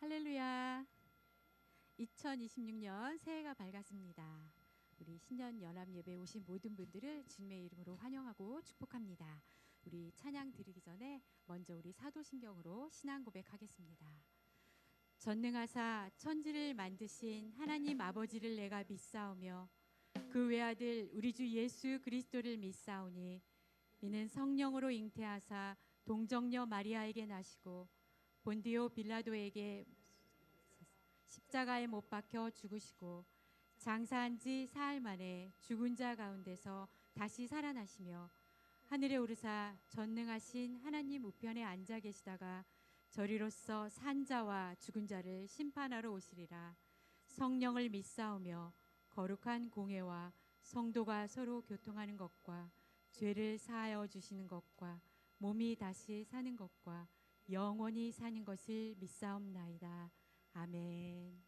할렐루야. 2026년 새해가 밝았습니다. 우리 신년 연합 예배 오신 모든 분들을 주님의 이름으로 환영하고 축복합니다. 우리 찬양 드리기 전에 먼저 우리 사도신경으로 신앙 고백하겠습니다. 전능하사 천지를 만드신 하나님 아버지를 내가 믿사오며 그 외아들 우리 주 예수 그리스도를 믿사오니 이는 성령으로 잉태하사 동정녀 마리아에게 나시고 본디오 빌라도에게 십자가에 못 박혀 죽으시고 장사한 지 사흘 만에 죽은 자 가운데서 다시 살아나시며 하늘에 오르사 전능하신 하나님 우편에 앉아 계시다가 저리로서 산 자와 죽은 자를 심판하러 오시리라. 성령을 믿사오며 거룩한 공회와 성도가 서로 교통하는 것과 죄를 사하여 주시는 것과 몸이 다시 사는 것과 영원히 사는 것을 믿사옵나이다. 아멘.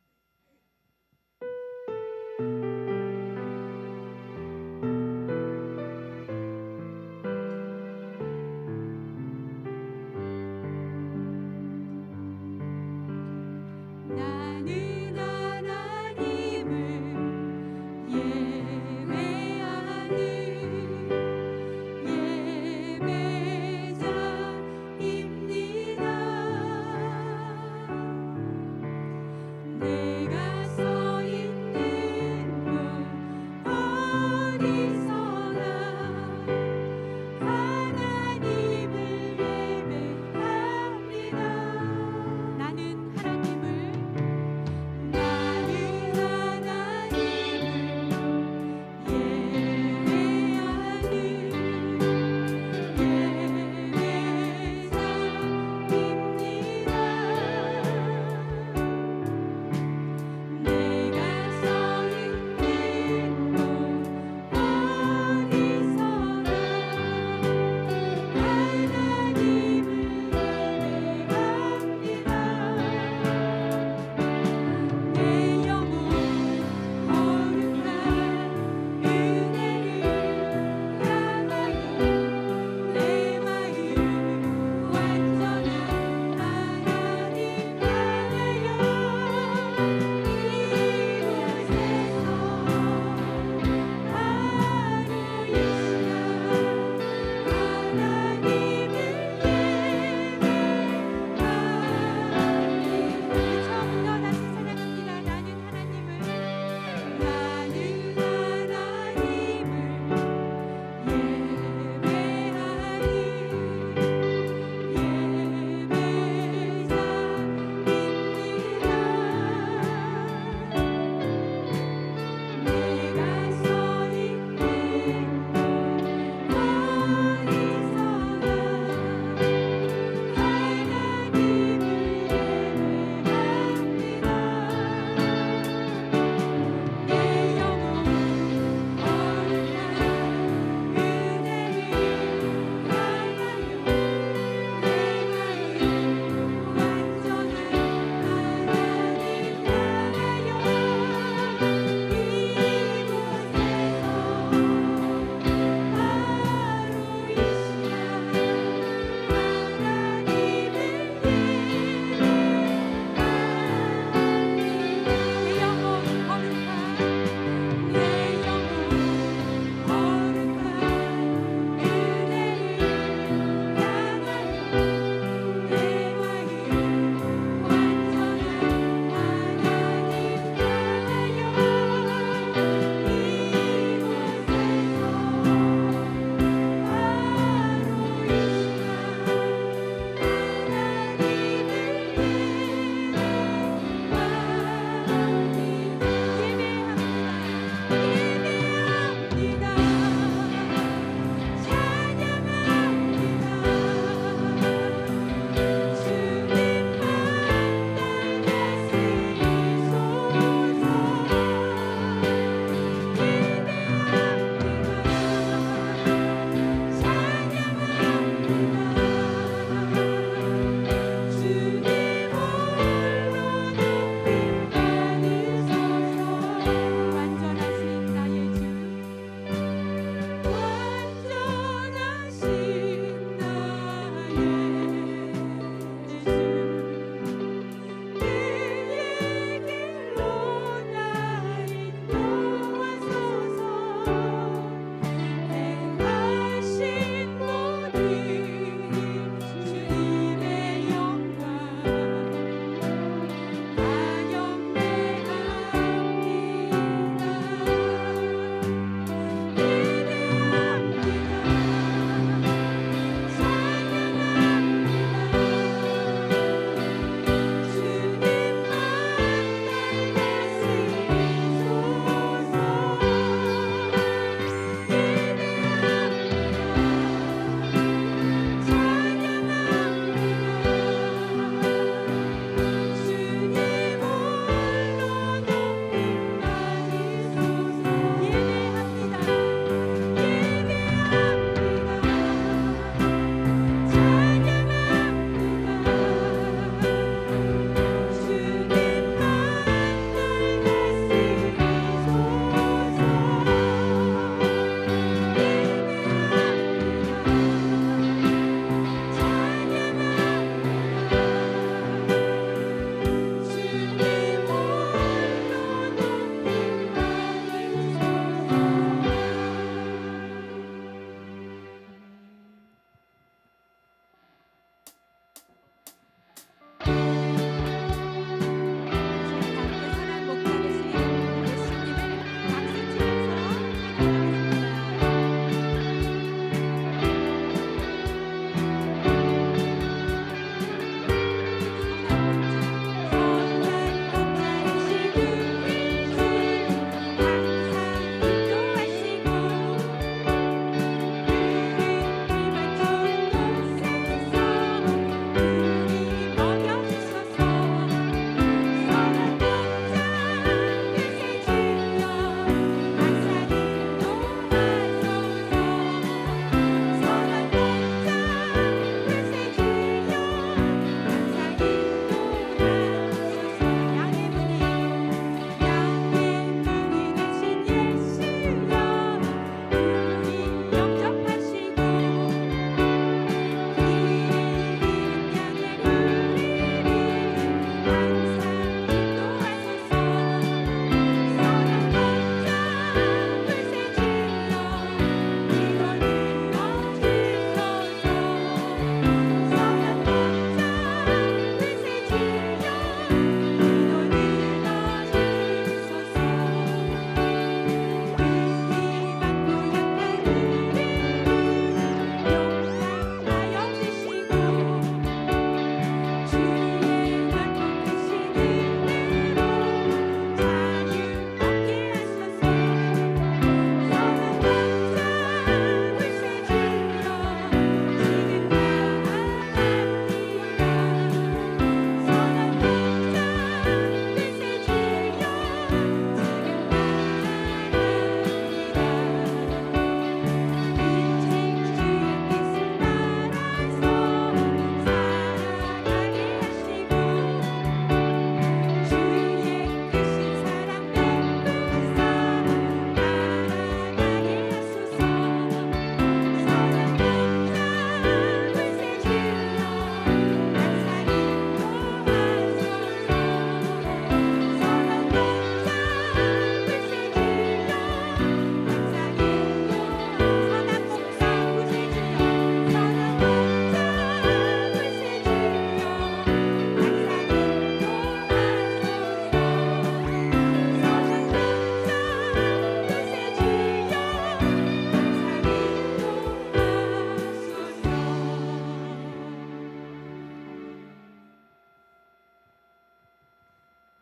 나는 하나님을 예배하는 예배자입니다. 내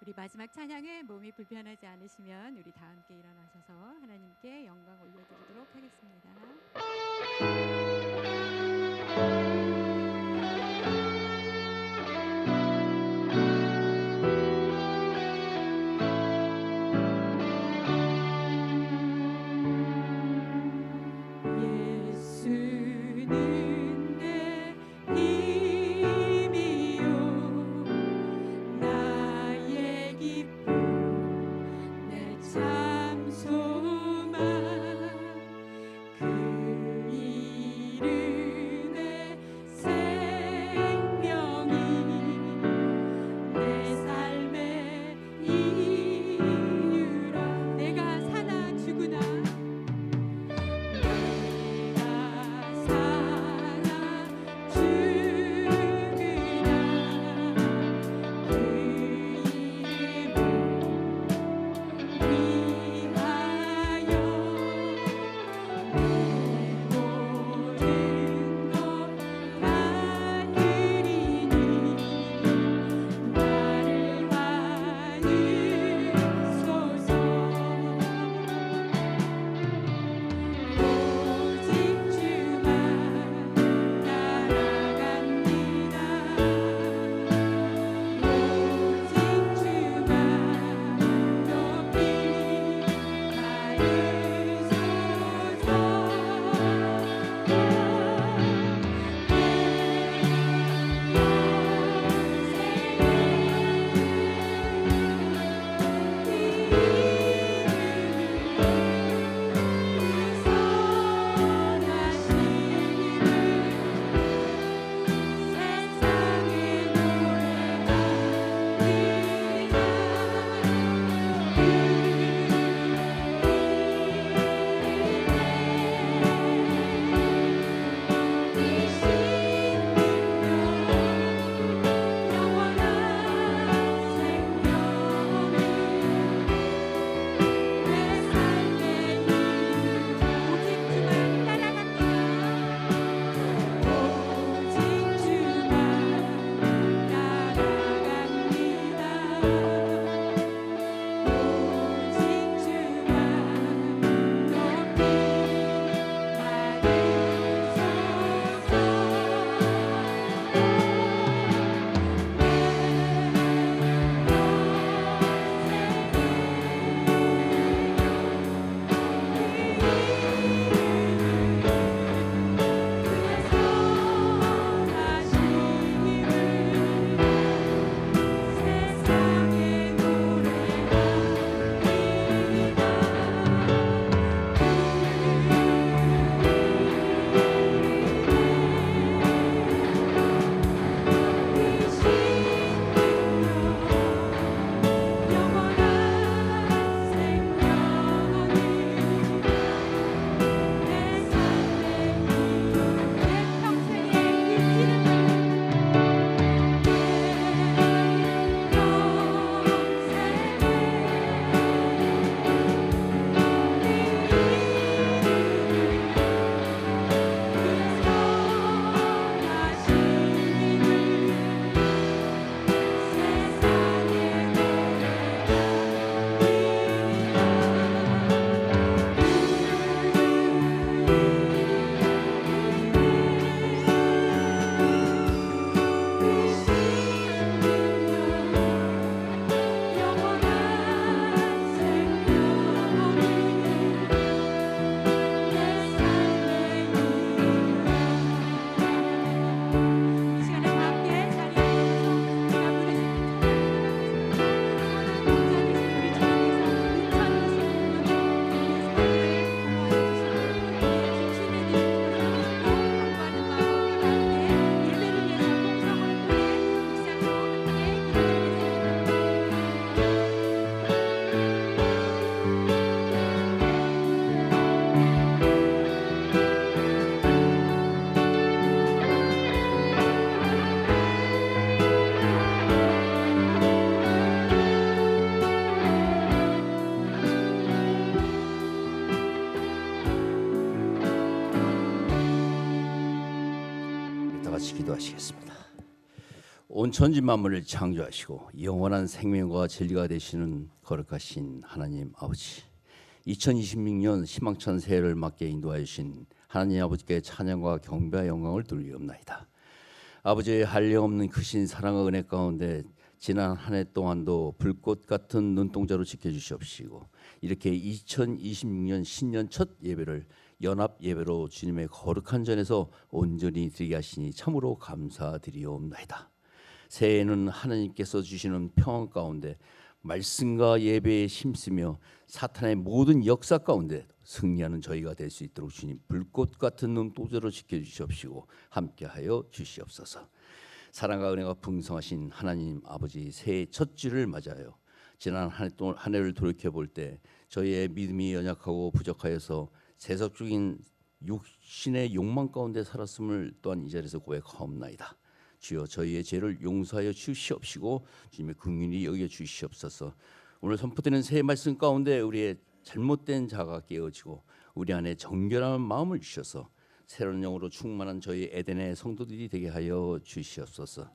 우리 마지막 찬양은 몸이 불편하지 않으시면 우리 다 함께 일어나셔서 하나님께 영광 올려드리도록 하겠습니다. 같이 기도하시겠습니다. 온 천지 만물을 창조하시고 영원한 생명과 진리가 되시는 거룩하신 하나님 아버지, 2026년 희망찬 새해를 맞게 인도하여 주신 하나님 아버지께 찬양과 경배와 영광을 돌리옵나이다. 아버지의 한량없는 크신 사랑과 은혜 가운데 지난 한 해 동안도 불꽃 같은 눈동자로 지켜주시옵시고, 이렇게 2026년 신년 첫 예배를 연합 예배로 주님의 거룩한 전에서 온전히 드리게 하시니 참으로 감사드리옵나이다. 새해에는 하나님께서 주시는 평안 가운데 말씀과 예배에 힘쓰며 사탄의 모든 역사 가운데 승리하는 저희가 될 수 있도록 주님 불꽃 같은 눈동자로 지켜주시옵시고 함께하여 주시옵소서. 사랑과 은혜가 풍성하신 하나님 아버지, 새해 첫 주를 맞아요. 지난 한 해를 돌이켜 볼 때 저희의 믿음이 연약하고 부족하여서 세속적인 육신의 욕망 가운데 살았음을 또한 이 자리에서 고백하옵나이다. 주여, 저희의 죄를 용서하여 주시옵시고 주님의 긍휼히 여겨 주시옵소서. 오늘 선포되는 새해 말씀 가운데 우리의 잘못된 자가 깨어지고 우리 안에 정결한 마음을 주셔서 새로운 영으로 충만한 저희 에덴의 성도들이 되게 하여 주시옵소서.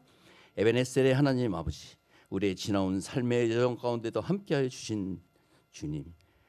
에베네셀의 하나님 아버지, 우리의 지나온 삶의 여정 가운데도 함께하여 주신 주님,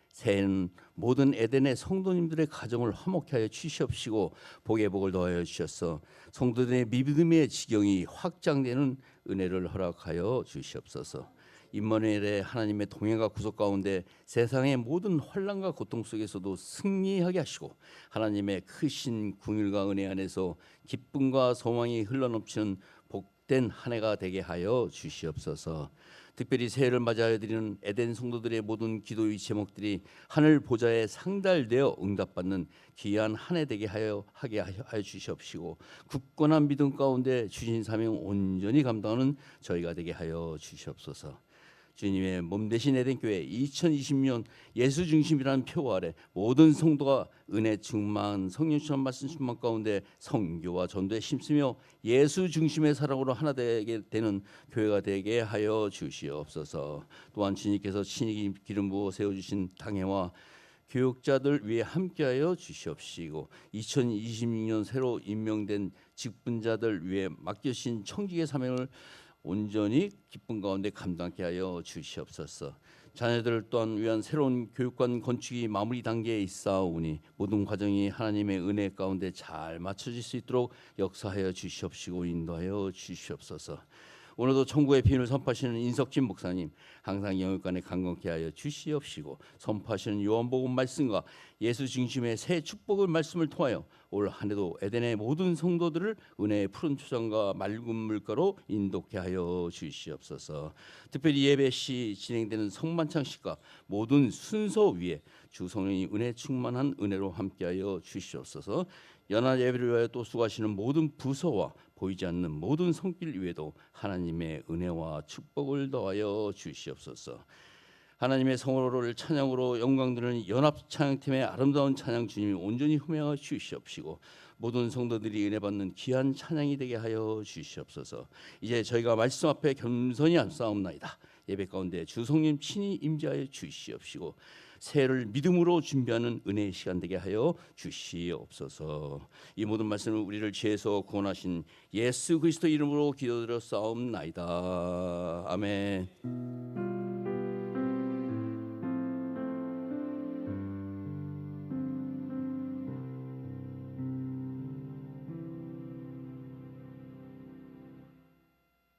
새해는 모든 에덴의 성도님들의 가정을 화목케 하여 주시옵시고 복의 복을 더하여 주셔서 성도들의 믿음의 지경이 확장되는 은혜를 허락하여 주시옵소서. 임마누엘의 하나님의 동행과 구속 가운데 세상의 모든 환난과 고통 속에서도 승리하게 하시고 하나님의 크신 긍휼과 은혜 안에서 기쁨과 소망이 흘러넘치는 복된 한 해가 되게 하여 주시옵소서. 특별히 새해를 맞이하여 드리는 에덴 성도들의 모든 기도의 제목들이 하늘 보좌에 상달되어 응답받는 귀한 한 해 되게 하여 주시옵시고, 굳건한 믿음 가운데 주신 사명 온전히 감당하는 저희가 되게 하여 주시옵소서. 주님의 몸 되신 에덴교회 2020년 예수 중심이라는 표 아래 모든 성도가 은혜 충만 성령 충만 말씀 충만 가운데 선교와 전도에 힘쓰며 예수 중심의 사랑으로 하나 되게 되는 교회가 되게 하여 주시옵소서. 또한 주님께서 친히 기름 부어 세워주신 당회와 교육자들 위해 함께하여 주시옵시고, 2026년 새로 임명된 직분자들 위해 맡겨주신 청직의 사명을 온전히 기쁨 가운데 감당케 하여 주시옵소서. 자녀들 또한 위한 새로운 교육관 건축이 마무리 단계에 있사오니 모든 과정이 하나님의 은혜 가운데 잘 맞춰질 수 있도록 역사하여 주시옵시고 인도하여 주시옵소서. 오늘도 천국의 비밀을 선포하시는 인석진 목사님, 항상 영육간에 강건케 하여 주시옵시고, 선포하시는 요한복음 말씀과 예수 중심의 새 축복의 말씀을 통하여 올 한 해도 에덴의 모든 성도들을 은혜의 푸른 초장과 맑은 물가로 인도케 하여 주시옵소서. 특별히 예배 시 진행되는 성만찬식과 모든 순서 위에 주 성령이 은혜 충만한 은혜로 함께하여 주시옵소서. 연합 예배를 위하여 또 수고하시는 모든 부서와 보이지 않는 모든 손길 위에도 하나님의 은혜와 축복을 더하여 주시옵소서. 하나님의 성호를 찬양으로 영광 드리는 연합 찬양팀의 아름다운 찬양 주님이 온전히 흠양하여 주시옵시고, 모든 성도들이 은혜 받는 귀한 찬양이 되게 하여 주시옵소서. 이제 저희가 말씀 앞에 겸손히 앉사옵나이다. 예배 가운데 주 성령 친히 임재하여 주시옵시고 새해를 믿음으로 준비하는 은혜의 시간 되게 하여 주시옵소서. 이 모든 말씀을 우리를 죄에서 구원하신 예수 그리스도 이름으로 기도드려 싸움나이다. 아멘.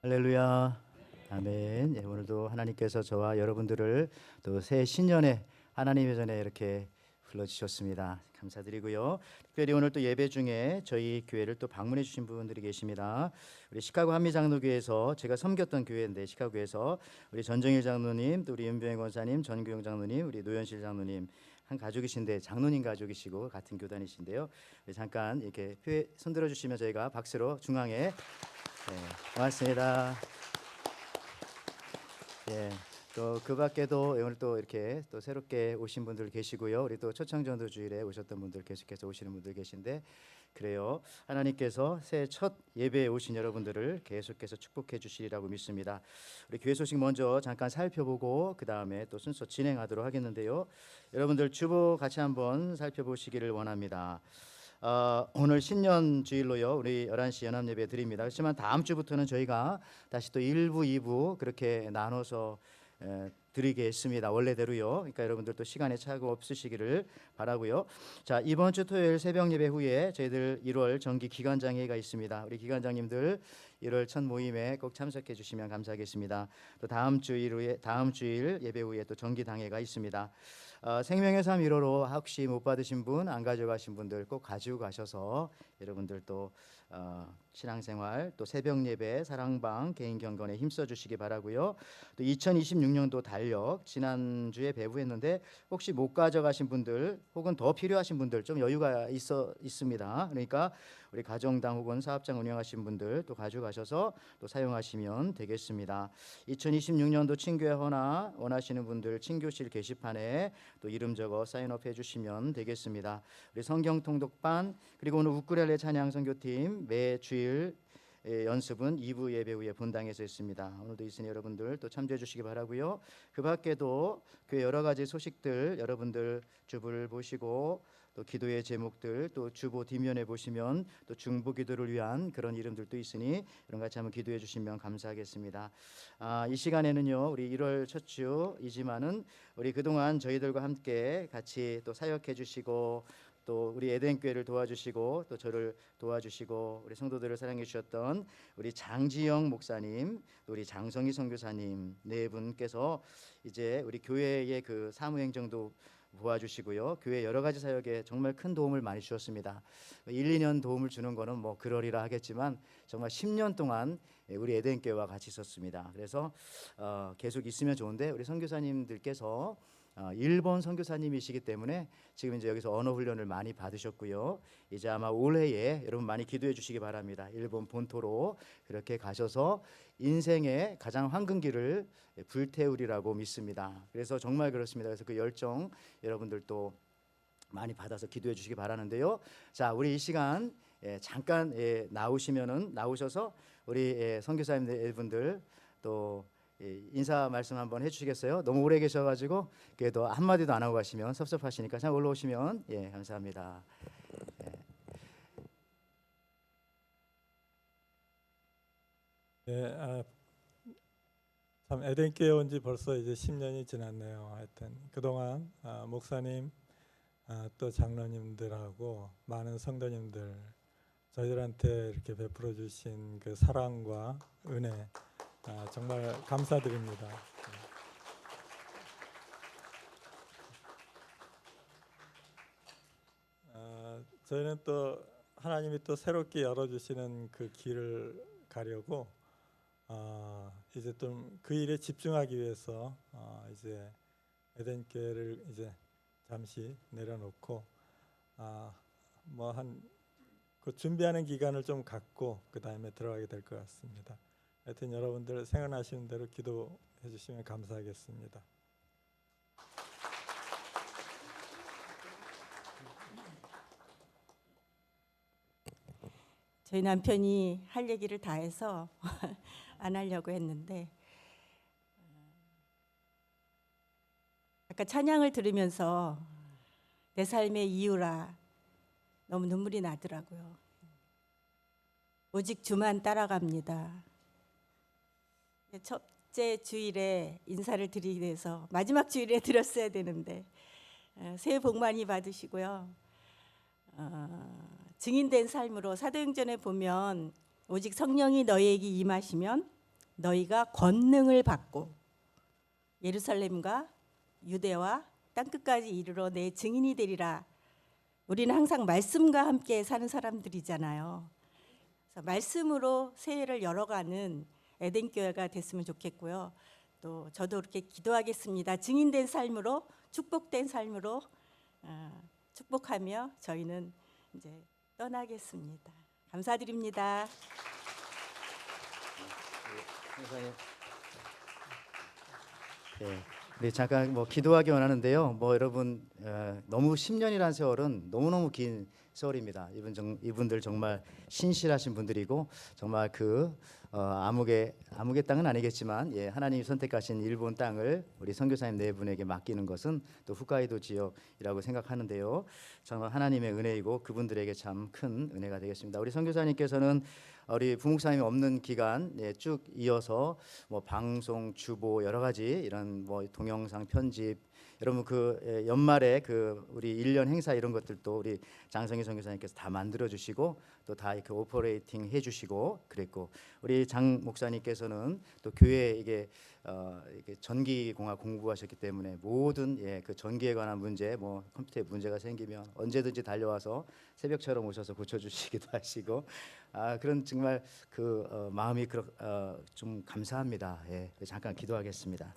할렐루야. 아멘. 예, 오늘도 하나님께서 저와 여러분들을 또 새 신년에 하나님의 전에 이렇게 불러주셨습니다. 감사드리고요. 특별히 오늘 또 예배 중에 저희 교회를 또 방문해 주신 분들이 계십니다. 우리 시카고 한미장로교회에서 제가 섬겼던 교회인데, 시카고에서 우리 전정일 장로님, 또 우리 윤병희 권사님, 전규영 장로님, 우리 노현실 장로님 한 가족이신데 장로님 가족이시고 같은 교단이신데요. 잠깐 이렇게 손 들어 주시면 저희가 박수로 중앙에 고맙습니다. 예, 또 그 밖에도 오늘 또 이렇게 또 새롭게 오신 분들 계시고요. 우리 또 초청전도 주일에 오셨던 분들 계속해서 오시는 분들 계신데, 그래요. 하나님께서 새해 첫 예배에 오신 여러분들을 계속해서 축복해 주시리라고 믿습니다. 우리 교회 소식 먼저 잠깐 살펴보고 그 다음에 또 순서 진행하도록 하겠는데요. 여러분들 주보 같이 한번 살펴보시기를 원합니다. 오늘 신년 주일로요. 우리 11시 연합 예배 드립니다. 그렇지만 다음 주부터는 저희가 다시 또 1부, 2부 그렇게 나눠서 드리겠습니다. 원래대로요. 그러니까 여러분들 또 시간에 차고 없으시기를 바라고요. 자, 이번 주 토요일 새벽 예배 후에 저희들 1월 정기 기관장 회의가 있습니다. 우리 기관장님들 1월 첫 모임에 꼭 참석해 주시면 감사하겠습니다. 또 다음 주일 예배 후에 또 정기 당회가 있습니다. 생명의 삶 1호로 혹시 못 받으신 분, 안 가져가신 분들 꼭 가지고 가셔서 여러분들 또 신앙생활, 또 새벽 예배, 사랑방, 개인 경건에 힘써 주시기 바라고요. 또 2026년도 달력 지난주에 배부했는데 혹시 못 가져가신 분들 혹은 더 필요하신 분들 좀 여유가 있습니다. 그러니까 우리 가정당 혹은 사업장 운영하신 분들 또 가져가셔서 또 사용하시면 되겠습니다. 2026년도 친교회 헌화 원하시는 분들 친교실 게시판에 또 이름 적어 사인업 해주시면 되겠습니다. 우리 성경 통독반 그리고 오늘 우쿠렐레 찬양 선교팀 매 주일 연습은 2부 예배 후에 본당에서 있습니다. 오늘도 있으니 여러분들 또 참조해 주시기 바라고요. 그 밖에도 그 여러 가지 소식들 여러분들 주부를 보시고 또 기도의 제목들 또 주보 뒷면에 보시면 또 중보 기도를 위한 그런 이름들도 있으니 이런 같이 한번 기도해 주시면 감사하겠습니다. 이 시간에는요 우리 1월 첫 주이지만은 우리 그동안 저희들과 함께 같이 또 사역해 주시고 또 우리 에덴교회를 도와주시고 또 저를 도와주시고 우리 성도들을 사랑해 주셨던 우리 장지영 목사님, 또 우리 장성희 선교사님 네 분께서 이제 우리 교회의 그 사무행정도 도와주시고요. 교회 여러 가지 사역에 정말 큰 도움을 많이 주셨습니다. 1, 2년 도움을 주는 거는 뭐 그러리라 하겠지만 정말 10년 동안 우리 에덴교회와 같이 있었습니다. 그래서 계속 있으면 좋은데 우리 선교사님들께서 일본 선교사님이시기 때문에 지금 이제 여기서 언어 훈련을 많이 받으셨고요. 이제 아마 올해에 여러분 많이 기도해 주시기 바랍니다. 일본 본토로 그렇게 가셔서 인생의 가장 황금기를 불태우리라고 믿습니다. 그래서 정말 그렇습니다. 그래서 그 열정 여러분들도 많이 받아서 기도해 주시기 바라는데요. 자, 우리 이 시간 잠깐 나오셔서 우리 선교사님들 분들 또 인사 말씀 한번 해주시겠어요? 너무 오래 계셔가지고 그래도 한 마디도 안 하고 가시면 섭섭하시니까 참 올라오시면 감사합니다. 네, 참 에덴교회 온 지 벌써 이제 10년이 지났네요. 하여튼 그동안 목사님 또 장로님들하고 많은 성도님들 저희들한테 이렇게 베풀어 주신 그 사랑과 은혜 정말 감사드립니다. 저희는 또 하나님이 또 새롭게 열어주시는 그 길을 가려고 이제 좀 그 일에 집중하기 위해서 이제 에덴교회를 이제 잠시 내려놓고 뭐 한 그 준비하는 기간을 좀 갖고 그 다음에 들어가게 될 것 같습니다. 하여튼 여러분들 생각나시는 대로 기도해 주시면 감사하겠습니다. 저희 남편이 할 얘기를 다 해서 안 하려고 했는데 아까 찬양을 들으면서 내 삶의 이유라 너무 눈물이 나더라고요. 오직 주만 따라갑니다. 첫째 주일에 인사를 드리기 위해서 마지막 주일에 드렸어야 되는데 새해 복 많이 받으시고요. 증인된 삶으로 사도행전에 보면 오직 성령이 너희에게 임하시면 너희가 권능을 받고 예루살렘과 유대와 땅끝까지 이르러 내 증인이 되리라. 우리는 항상 말씀과 함께 사는 사람들이잖아요. 그래서 말씀으로 새해를 열어가는 에덴교회가 됐으면 좋겠고요. 또 저도 그렇게 기도하겠습니다. 증인된 삶으로 축복된 삶으로 축복하며 저희는 이제 떠나겠습니다. 감사드립니다. 네, 잠깐 뭐 기도하기 원하는데요. 뭐 여러분 너무 10년이라는 세월은 너무너무 긴 서울입니다. 이분들 정말 신실하신 분들이고 정말 아무개 땅은 아니겠지만 하나님이 선택하신 일본 땅을 우리 선교사님 네 분에게 맡기는 것은 또 홋카이도 지역이라고 생각하는데요. 정말 하나님의 은혜이고 그분들에게 참 큰 은혜가 되겠습니다. 우리 선교사님께서는 우리 부목사님이 없는 기간 쭉 이어서 방송, 주보 여러 가지 이런 동영상 편집 여러분 연말에 우리 1년 행사 이런 것들도 우리 장성희 선교사님께서 다 만들어 주시고 또 다 이렇게 오퍼레이팅 해 주시고 그랬고 우리 장 목사님께서는 또 교회에 이게 전기공학 공부하셨기 때문에 모든 그 전기에 관한 문제 컴퓨터에 문제가 생기면 언제든지 달려와서 새벽처럼 오셔서 고쳐 주시기도 하시고 그런 정말 마음이 좀 감사합니다. 잠깐 기도하겠습니다.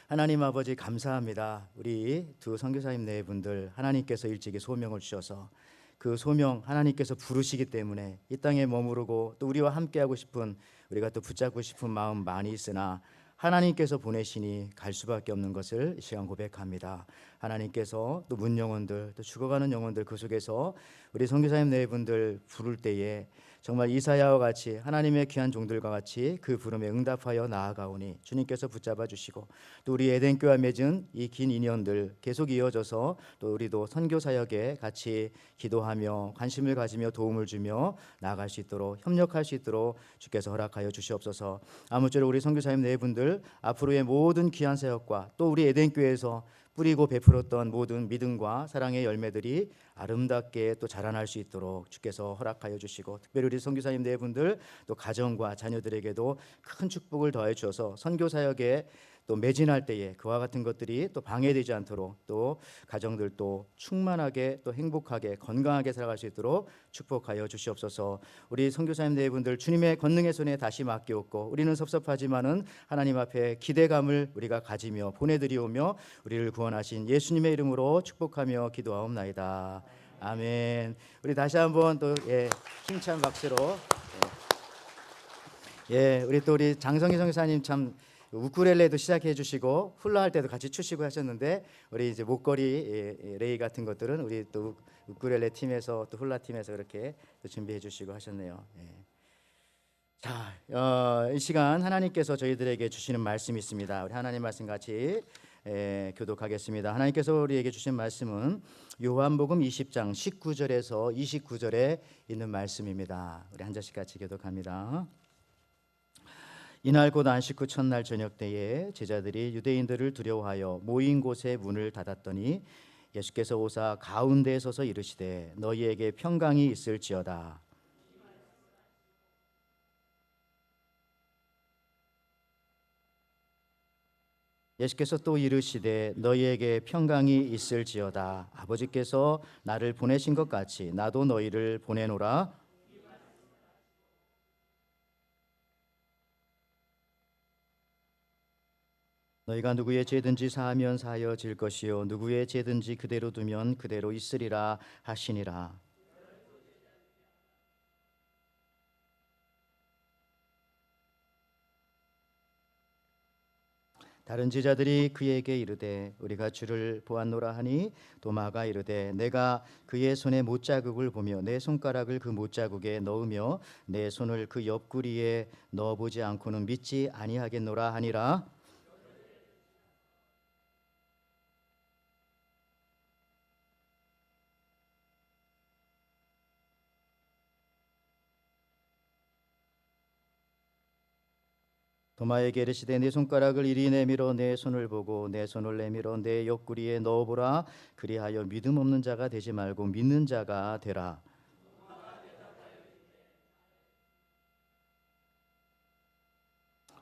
하나님 아버지 감사합니다. 우리 두 선교사님 네 분들 하나님께서 일찍이 소명을 주셔서 그 소명 하나님께서 부르시기 때문에 이 땅에 머무르고 또 우리와 함께하고 싶은 우리가 또 붙잡고 싶은 마음 많이 있으나 하나님께서 보내시니 갈 수밖에 없는 것을 이 시간 고백합니다. 하나님께서 또 문 영혼들 또 죽어가는 영혼들 그 속에서 우리 선교사님 네 분들 부를 때에 정말 이사야와 같이 하나님의 귀한 종들과 같이 그 부름에 응답하여 나아가오니 주님께서 붙잡아 주시고 또 우리 에덴교와 맺은 이 긴 인연들 계속 이어져서 또 우리도 선교 사역에 같이 기도하며 관심을 가지며 도움을 주며 나아갈 수 있도록 협력할 수 있도록 주께서 허락하여 주시옵소서. 아무쪼록 우리 선교사님 네 분들 앞으로의 모든 귀한 사역과 또 우리 에덴교회에서 뿌리고 베풀었던 모든 믿음과 사랑의 열매들이 아름답게 또 자라날 수 있도록 주께서 허락하여 주시고 특별히 우리 선교사님 네 분들 또 가정과 자녀들에게도 큰 축복을 더해 주셔서 선교 사역에 또 매진할 때에 그와 같은 것들이 또 방해되지 않도록 또 가정들도 충만하게 또 행복하게 건강하게 살아갈 수 있도록 축복하여 주시옵소서. 우리 선교사님 네 분들 주님의 권능의 손에 다시 맡기옵고 우리는 섭섭하지만은 하나님 앞에 기대감을 우리가 가지며 보내드리오며 우리를 구원하신 예수님의 이름으로 축복하며 기도하옵나이다. 아멘. 우리 다시 한번 또 힘찬 박수로 우리 또 우리 장성희 선교사님 참 우쿨렐레도 시작해 주시고 훌라 할 때도 같이 추시고 하셨는데 우리 이제 목걸이 레이 같은 것들은 우리 또 우쿨렐레 팀에서 또 훌라 팀에서 그렇게 또 준비해 주시고 하셨네요. 자, 이 시간 하나님께서 저희들에게 주시는 말씀이 있습니다. 우리 하나님 말씀 같이 교독하겠습니다. 하나님께서 우리에게 주신 말씀은 요한복음 20장 19절에서 29절에 있는 말씀입니다. 우리 한 절씩 같이 교독합니다. 이날 곧 안식 후 첫날 저녁 때에 제자들이 유대인들을 두려워하여 모인 곳에 문을 닫았더니 예수께서 오사 가운데에 서서 이르시되 너희에게 평강이 있을지어다. 예수께서 또 이르시되 너희에게 평강이 있을지어다. 아버지께서 나를 보내신 것 같이 나도 너희를 보내노라. 너희가 누구의 죄든지 사하면 사하여질 것이요 누구의 죄든지 그대로 두면 그대로 있으리라 하시니라. 다른 제자들이 그에게 이르되 우리가 주를 보았노라 하니 도마가 이르되 내가 그의 손에 못자국을 보며 내 손가락을 그 못자국에 넣으며 내 손을 그 옆구리에 넣어보지 않고는 믿지 아니하겠노라 하니라. 도마에게 이르시되 내 손가락을 이리 내밀어 내 손을 보고 내 손을 내밀어 내 옆구리에 넣어보라. 그리하여 믿음 없는 자가 되지 말고 믿는 자가 되라.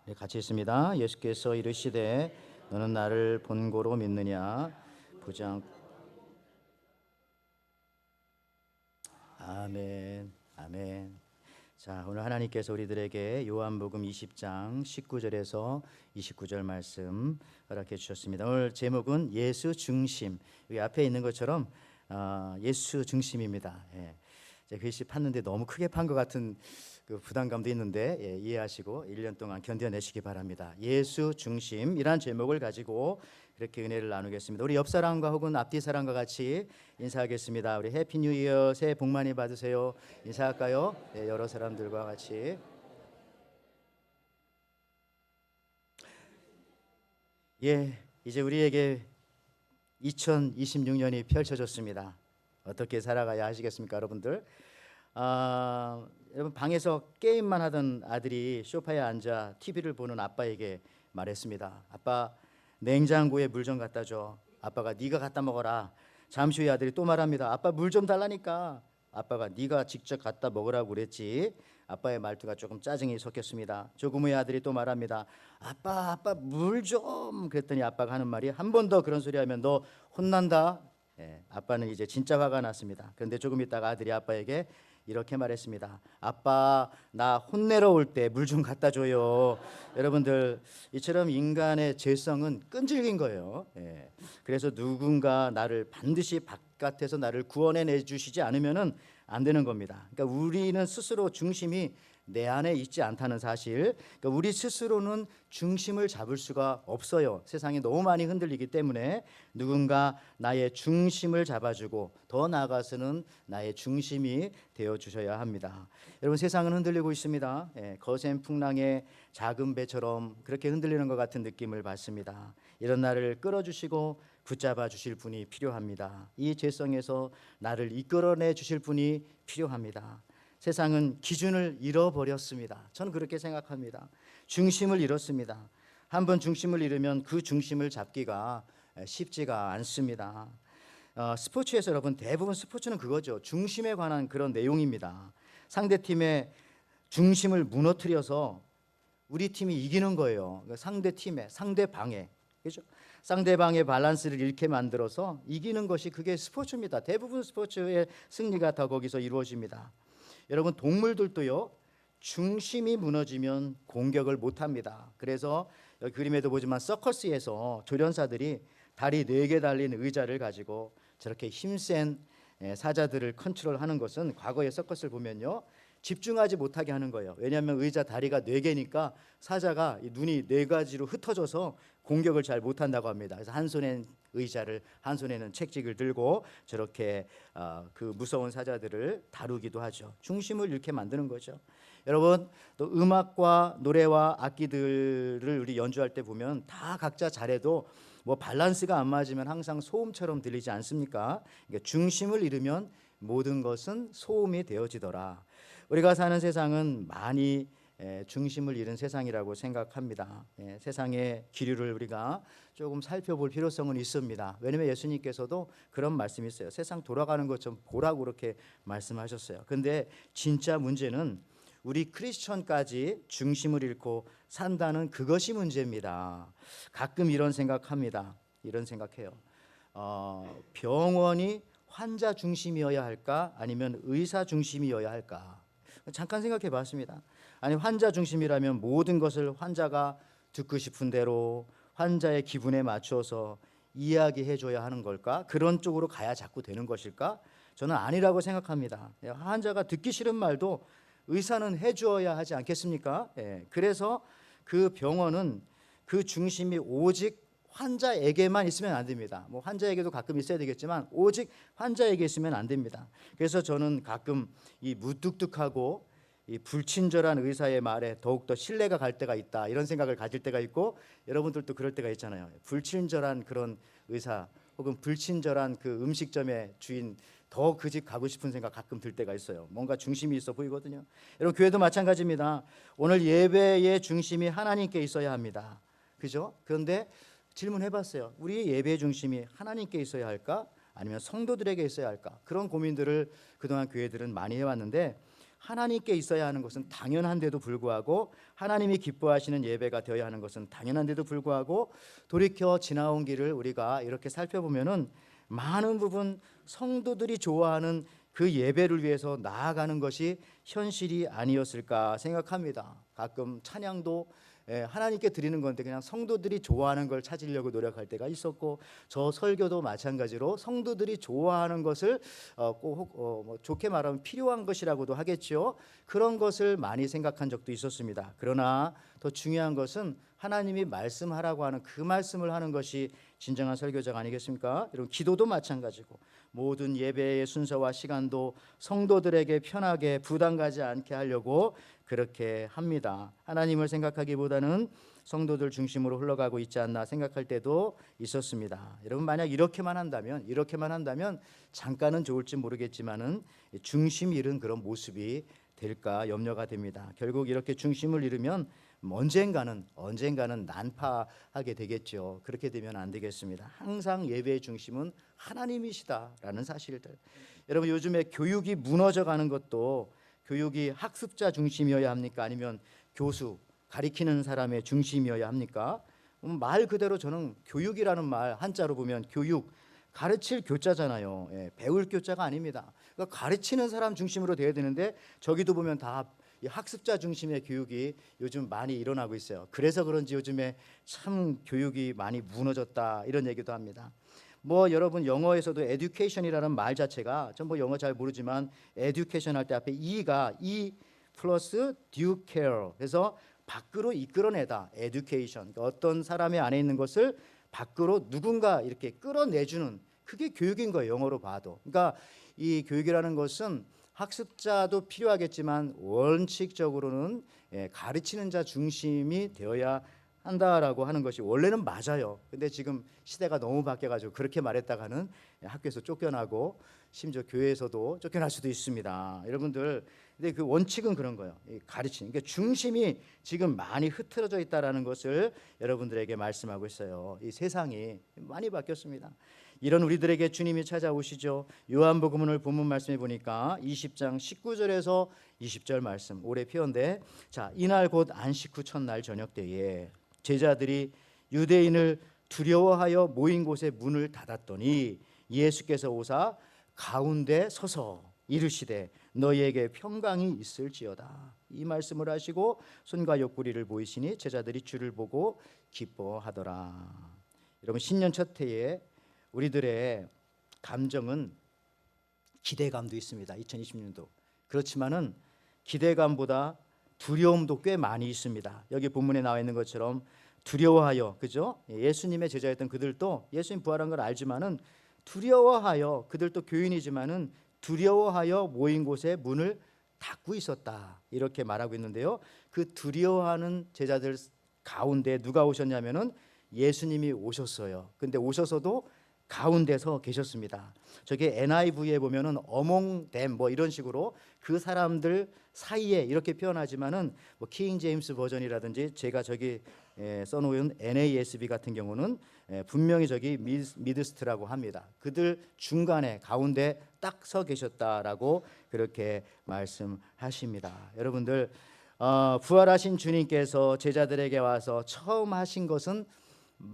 네, 같이 있습니다. 예수께서 이르시되 너는 나를 본고로 믿느냐 보지 않고. 아멘. 아멘. 자, 오늘 하나님께서 우리들에게 요한복음 20장 19절에서 29절 말씀 허락해 주셨습니다. 오늘 제목은 예수 중심. 여기 앞에 있는 것처럼 예수 중심입니다. 제가 글씨 팠는데 너무 크게 판 것 같은 그 부담감도 있는데 이해하시고 1년 동안 견뎌내시기 바랍니다. 예수 중심이란 제목을 가지고 이렇게 은혜를 나누겠습니다. 우리 옆 사람과 혹은 앞뒤 사람과 같이 인사하겠습니다. 우리 해피 뉴 이어, 새해 복 많이 받으세요. 인사할까요? 네, 여러 사람들과 같이. 이제 우리에게 2026년이 펼쳐졌습니다. 어떻게 살아가야 하시겠습니까, 여러분들? 여러분, 방에서 게임만 하던 아들이 소파에 앉아 TV를 보는 아빠에게 말했습니다. 아빠, 냉장고에 물 좀 갖다 줘. 아빠가 네가 갖다 먹어라. 잠시 후에 아들이 또 말합니다. 아빠, 물 좀 달라니까. 아빠가 네가 직접 갖다 먹으라고 그랬지. 아빠의 말투가 조금 짜증이 섞였습니다. 조금 후에 아들이 또 말합니다. 아빠 물 좀. 그랬더니 아빠가 하는 말이 한 번 더 그런 소리 하면 너 혼난다. 아빠는 이제 진짜 화가 났습니다. 그런데 조금 있다가 아들이 아빠에게 이렇게 말했습니다. 아빠, 나 혼내러 올 때 물 좀 갖다 줘요. 여러분들, 이처럼 인간의 죄성은 끈질긴 거예요. 그래서 누군가 나를 반드시 바깥에서 나를 구원해 주시지 않으면은 안 되는 겁니다. 그러니까 우리는 스스로 중심이 내 안에 있지 않다는 사실. 그러니까 우리 스스로는 중심을 잡을 수가 없어요. 세상이 너무 많이 흔들리기 때문에 누군가 나의 중심을 잡아주고 더 나아가서는 나의 중심이 되어 주셔야 합니다. 여러분, 세상은 흔들리고 있습니다. 거센 풍랑의 작은 배처럼 그렇게 흔들리는 것 같은 느낌을 받습니다. 이런 나를 끌어주시고 붙잡아 주실 분이 필요합니다. 이 죄성에서 나를 이끌어내 주실 분이 필요합니다. 세상은 기준을 잃어버렸습니다. 저는 그렇게 생각합니다. 중심을 잃었습니다. 한번 중심을 잃으면 그 중심을 잡기가 쉽지가 않습니다. 스포츠에서 여러분, 대부분 스포츠는 그거죠. 중심에 관한 그런 내용입니다. 상대팀의 중심을 무너뜨려서 우리 팀이 이기는 거예요. 상대팀의, 상대방의, 그렇죠? 상대방의 밸런스를 잃게 만들어서 이기는 것이 그게 스포츠입니다. 대부분 스포츠의 승리가 다 거기서 이루어집니다. 여러분, 동물들도요, 중심이 무너지면 공격을 못합니다. 그래서 여기 그림에도 보지만 서커스에서 조련사들이 다리 4개 달린 의자를 가지고 저렇게 힘센 사자들을 컨트롤하는 것은 과거의 서커스를 보면요, 집중하지 못하게 하는 거예요. 왜냐하면 의자 다리가 4개니까 사자가 눈이 4가지로 흩어져서 공격을 잘 못한다고 합니다. 그래서 한 손엔 의자를, 한 손에는 책찍을 들고 저렇게 그 무서운 사자들을 다루기도 하죠. 중심을 잃게 만드는 거죠. 여러분, 또 음악과 노래와 악기들을 우리 연주할 때 보면 다 각자 잘해도 뭐 밸런스가 안 맞으면 항상 소음처럼 들리지 않습니까? 그러니까 중심을 잃으면 모든 것은 소음이 되어지더라. 우리가 사는 세상은 많이 중심을 잃은 세상이라고 생각합니다. 세상의 기류를 우리가 조금 살펴볼 필요성은 있습니다. 왜냐하면 예수님께서도 그런 말씀이 있어요. 세상 돌아가는 것 좀 보라고 그렇게 말씀하셨어요. 그런데 진짜 문제는 우리 크리스천까지 중심을 잃고 산다는 그것이 문제입니다. 가끔 이런 생각합니다. 이런 생각해요. 병원이 환자 중심이어야 할까? 아니면 의사 중심이어야 할까? 잠깐 생각해 봤습니다. 아니, 환자 중심이라면 모든 것을 환자가 듣고 싶은 대로 환자의 기분에 맞춰서 이야기해 줘야 하는 걸까? 그런 쪽으로 가야 자꾸 되는 것일까? 저는 아니라고 생각합니다. 환자가 듣기 싫은 말도 의사는 해 주어야 하지 않겠습니까? 그래서 그 병원은 그 중심이 오직 환자에게만 있으면 안 됩니다. 뭐 환자에게도 가끔 있어야 되겠지만 오직 환자에게 있으면 안 됩니다. 그래서 저는 가끔 이 무뚝뚝하고 이 불친절한 의사의 말에 더욱더 신뢰가 갈 때가 있다, 이런 생각을 가질 때가 있고, 여러분들도 그럴 때가 있잖아요. 불친절한 그런 의사 혹은 불친절한 그 음식점의 주인, 더 그 집 가고 싶은 생각 가끔 들 때가 있어요. 뭔가 중심이 있어 보이거든요. 여러분, 교회도 마찬가지입니다. 오늘 예배의 중심이 하나님께 있어야 합니다. 그죠? 그런데 질문해봤어요. 우리 예배의 중심이 하나님께 있어야 할까? 아니면 성도들에게 있어야 할까? 그런 고민들을 그동안 교회들은 많이 해왔는데, 하나님께 있어야 하는 것은 당연한데도 불구하고, 하나님이 기뻐하시는 예배가 되어야 하는 것은 당연한데도 불구하고, 돌이켜 지나온 길을 우리가 이렇게 살펴보면은 많은 부분 성도들이 좋아하는 그 예배를 위해서 나아가는 것이 현실이 아니었을까 생각합니다. 가끔 찬양도 하나님께 드리는 건데 그냥 성도들이 좋아하는 걸 찾으려고 노력할 때가 있었고, 저 설교도 마찬가지로 성도들이 좋아하는 것을 뭐 좋게 말하면 필요한 것이라고도 하겠죠. 그런 것을 많이 생각한 적도 있었습니다. 그러나 더 중요한 것은 하나님이 말씀하라고 하는 그 말씀을 하는 것이 진정한 설교자가 아니겠습니까? 여러분, 기도도 마찬가지고 모든 예배의 순서와 시간도 성도들에게 편하게 부담 가지 않게 하려고 그렇게 합니다. 하나님을 생각하기보다는 성도들 중심으로 흘러가고 있지 않나 생각할 때도 있었습니다. 여러분, 만약 이렇게만 한다면 잠깐은 좋을지 모르겠지만은 중심 잃은 그런 모습이 될까 염려가 됩니다. 결국 이렇게 중심을 잃으면 언젠가는 난파하게 되겠죠. 그렇게 되면 안 되겠습니다. 항상 예배의 중심은 하나님이시다라는 사실들. 여러분, 요즘에 교육이 무너져가는 것도 교육이 학습자 중심이어야 합니까? 아니면 교수, 가리키는 사람의 중심이어야 합니까? 말 그대로 저는 교육이라는 말 한자로 보면 교육, 가르칠 교자잖아요. 배울 교자가 아닙니다. 그러니까 가르치는 사람 중심으로 돼야 되는데 저기도 보면 다 이 학습자 중심의 교육이 요즘 많이 일어나고 있어요. 그래서 그런지 요즘에 참 교육이 많이 무너졌다 이런 얘기도 합니다. 뭐 여러분, 영어에서도 education이라는 말 자체가, 전 뭐 영어 잘 모르지만 education 할 때 앞에 e가 e 플러스 due care, 그래서 밖으로 이끌어내다 education, 그러니까 어떤 사람의 안에 있는 것을 밖으로 누군가 이렇게 끌어내주는, 그게 교육인 거예요, 영어로 봐도. 그러니까 이 교육이라는 것은 학습자도 필요하겠지만 원칙적으로는 가르치는 자 중심이 되어야 한다라고 하는 것이 원래는 맞아요. 근데 지금 시대가 너무 바뀌어가지고 그렇게 말했다가는 학교에서 쫓겨나고 심지어 교회에서도 쫓겨날 수도 있습니다. 여러분들, 근데 그 원칙은 그런 거예요. 가르치는, 그러니까 중심이 지금 많이 흐트러져 있다라는 것을 여러분들에게 말씀하고 있어요. 이 세상이 많이 바뀌었습니다. 이런 우리들에게 주님이 찾아오시죠. 요한복음 오늘 본문 말씀해 보니까 20장 19절에서 20절 말씀, 올해 표현데, 자, 이날 곧 안식 후 첫날 저녁 때에 제자들이 유대인을 두려워하여 모인 곳에 문을 닫았더니 예수께서 오사 가운데 서서 이르시되 너희에게 평강이 있을지어다. 이 말씀을 하시고 손과 옆구리를 보이시니 제자들이 주를 보고 기뻐하더라. 여러분, 신년 첫 해에 우리들의 감정은 기대감도 있습니다. 2020년도. 그렇지만은 기대감보다 두려움도 꽤 많이 있습니다. 여기 본문에 나와 있는 것처럼 두려워하여, 그죠? 예수님의 제자였던 그들도 예수님 부활한 걸 알지만은 두려워하여, 그들도 교인이지만은 두려워하여 모인 곳에 문을 닫고 있었다. 이렇게 말하고 있는데요. 그 두려워하는 제자들 가운데 누가 오셨냐면은 예수님이 오셨어요. 근데 오셔서도 가운데 서 계셨습니다. 저게 NIV에 보면은 among them 뭐 이런 식으로 그 사람들 사이에 이렇게 표현하지만은 뭐 킹 제임스 버전이라든지 제가 저기 써놓은 NASB 같은 경우는 분명히 저기 미드스트라고 합니다. 그들 중간에 가운데 딱 서 계셨다라고 그렇게 말씀하십니다. 여러분들, 부활하신 주님께서 제자들에게 와서 처음 하신 것은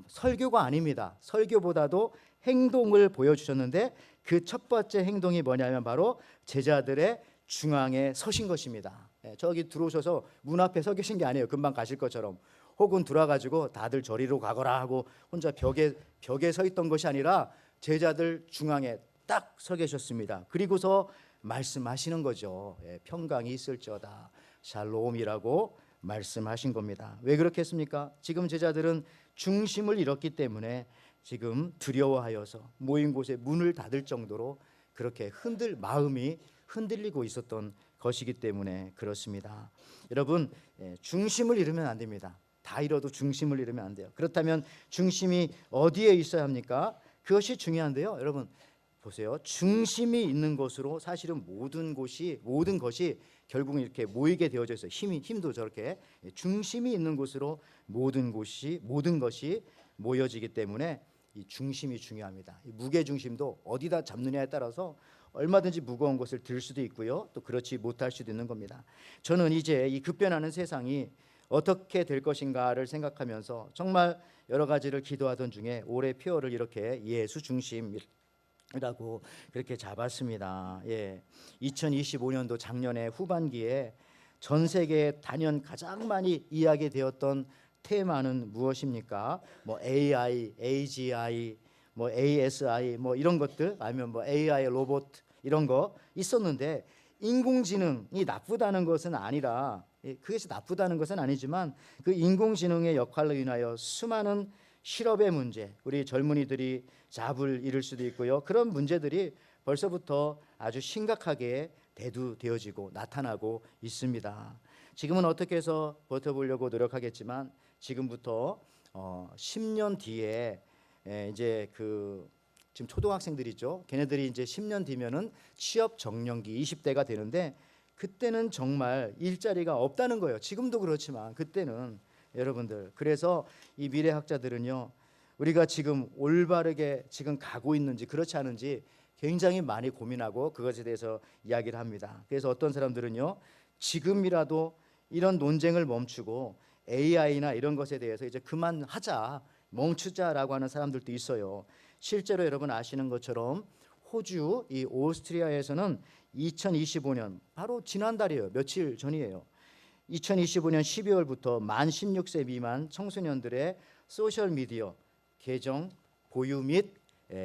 설교가 아닙니다. 설교보다도 행동을 보여주셨는데 그 첫 번째 행동이 뭐냐면 바로 제자들의 중앙에 서신 것입니다. 저기 들어오셔서 문 앞에 서 계신 게 아니에요. 금방 가실 것처럼. 혹은 들어와가지고 다들 저리로 가거라 하고 혼자 벽에 서 있던 것이 아니라 제자들 중앙에 딱 서 계셨습니다. 그리고서 말씀하시는 거죠. 평강이 있을지어다. 샬롬이라고 말씀하신 겁니다. 왜 그렇게 했습니까? 지금 제자들은 중심을 잃었기 때문에 지금 두려워하여서 모인 곳에 문을 닫을 정도로 그렇게 마음이 흔들리고 있었던 것이기 때문에 그렇습니다. 여러분, 중심을 잃으면 안 됩니다. 다 잃어도 중심을 잃으면 안 돼요. 그렇다면 중심이 어디에 있어야 합니까? 그것이 중요한데요. 여러분 보세요. 중심이 있는 곳으로 사실은 모든 것이 결국은 이렇게 모이게 되어져 있어요. 힘도 저렇게 중심이 있는 곳으로 모든 것이 모여지기 때문에 이 중심이 중요합니다. 이 무게 중심도 어디다 잡느냐에 따라서 얼마든지 무거운 것을 들 수도 있고요, 또 그렇지 못할 수도 있는 겁니다. 저는 이제 이 급변하는 세상이 어떻게 될 것인가를 생각하면서 정말 여러 가지를 기도하던 중에 올해 표어를 이렇게 예수 중심이라고 그렇게 잡았습니다. 2025년도 작년에 후반기에 전 세계에 단연 가장 많이 이야기되었던 테마는 무엇입니까? 뭐 AI, AGI, 뭐 ASI 뭐 이런 것들, 아니면 뭐 AI 로봇 이런 거 있었는데, 인공지능이 나쁘다는 것은 아니라, 그것이 나쁘다는 것은 아니지만 그 인공지능의 역할로 인하여 수많은 실업의 문제, 우리 젊은이들이 잡을 잃을 수도 있고요. 그런 문제들이 벌써부터 아주 심각하게 대두되어지고 나타나고 있습니다. 지금은 어떻게 해서 버텨보려고 노력하겠지만 지금부터 10년 뒤에 이제 그 지금 초등학생들이죠. 걔네들이 이제 10년 뒤면은 취업 정년기 20대가 되는데, 그때는 정말 일자리가 없다는 거예요. 지금도 그렇지만 그때는 여러분들. 그래서 이 미래학자들은요, 우리가 지금 올바르게 지금 가고 있는지 그렇지 않은지 굉장히 많이 고민하고 그것에 대해서 이야기를 합니다. 그래서 어떤 사람들은요, 지금이라도 이런 논쟁을 멈추고 AI나 이런 것에 대해서 이제 그만하자, 멈추자라고 하는 사람들도 있어요. 실제로 여러분 아시는 것처럼 호주 이 오스트리아에서는 2025년 바로 지난달이에요. 며칠 전이에요. 2025년 12월부터 만 16세 미만 청소년들의 소셜 미디어 계정 보유 및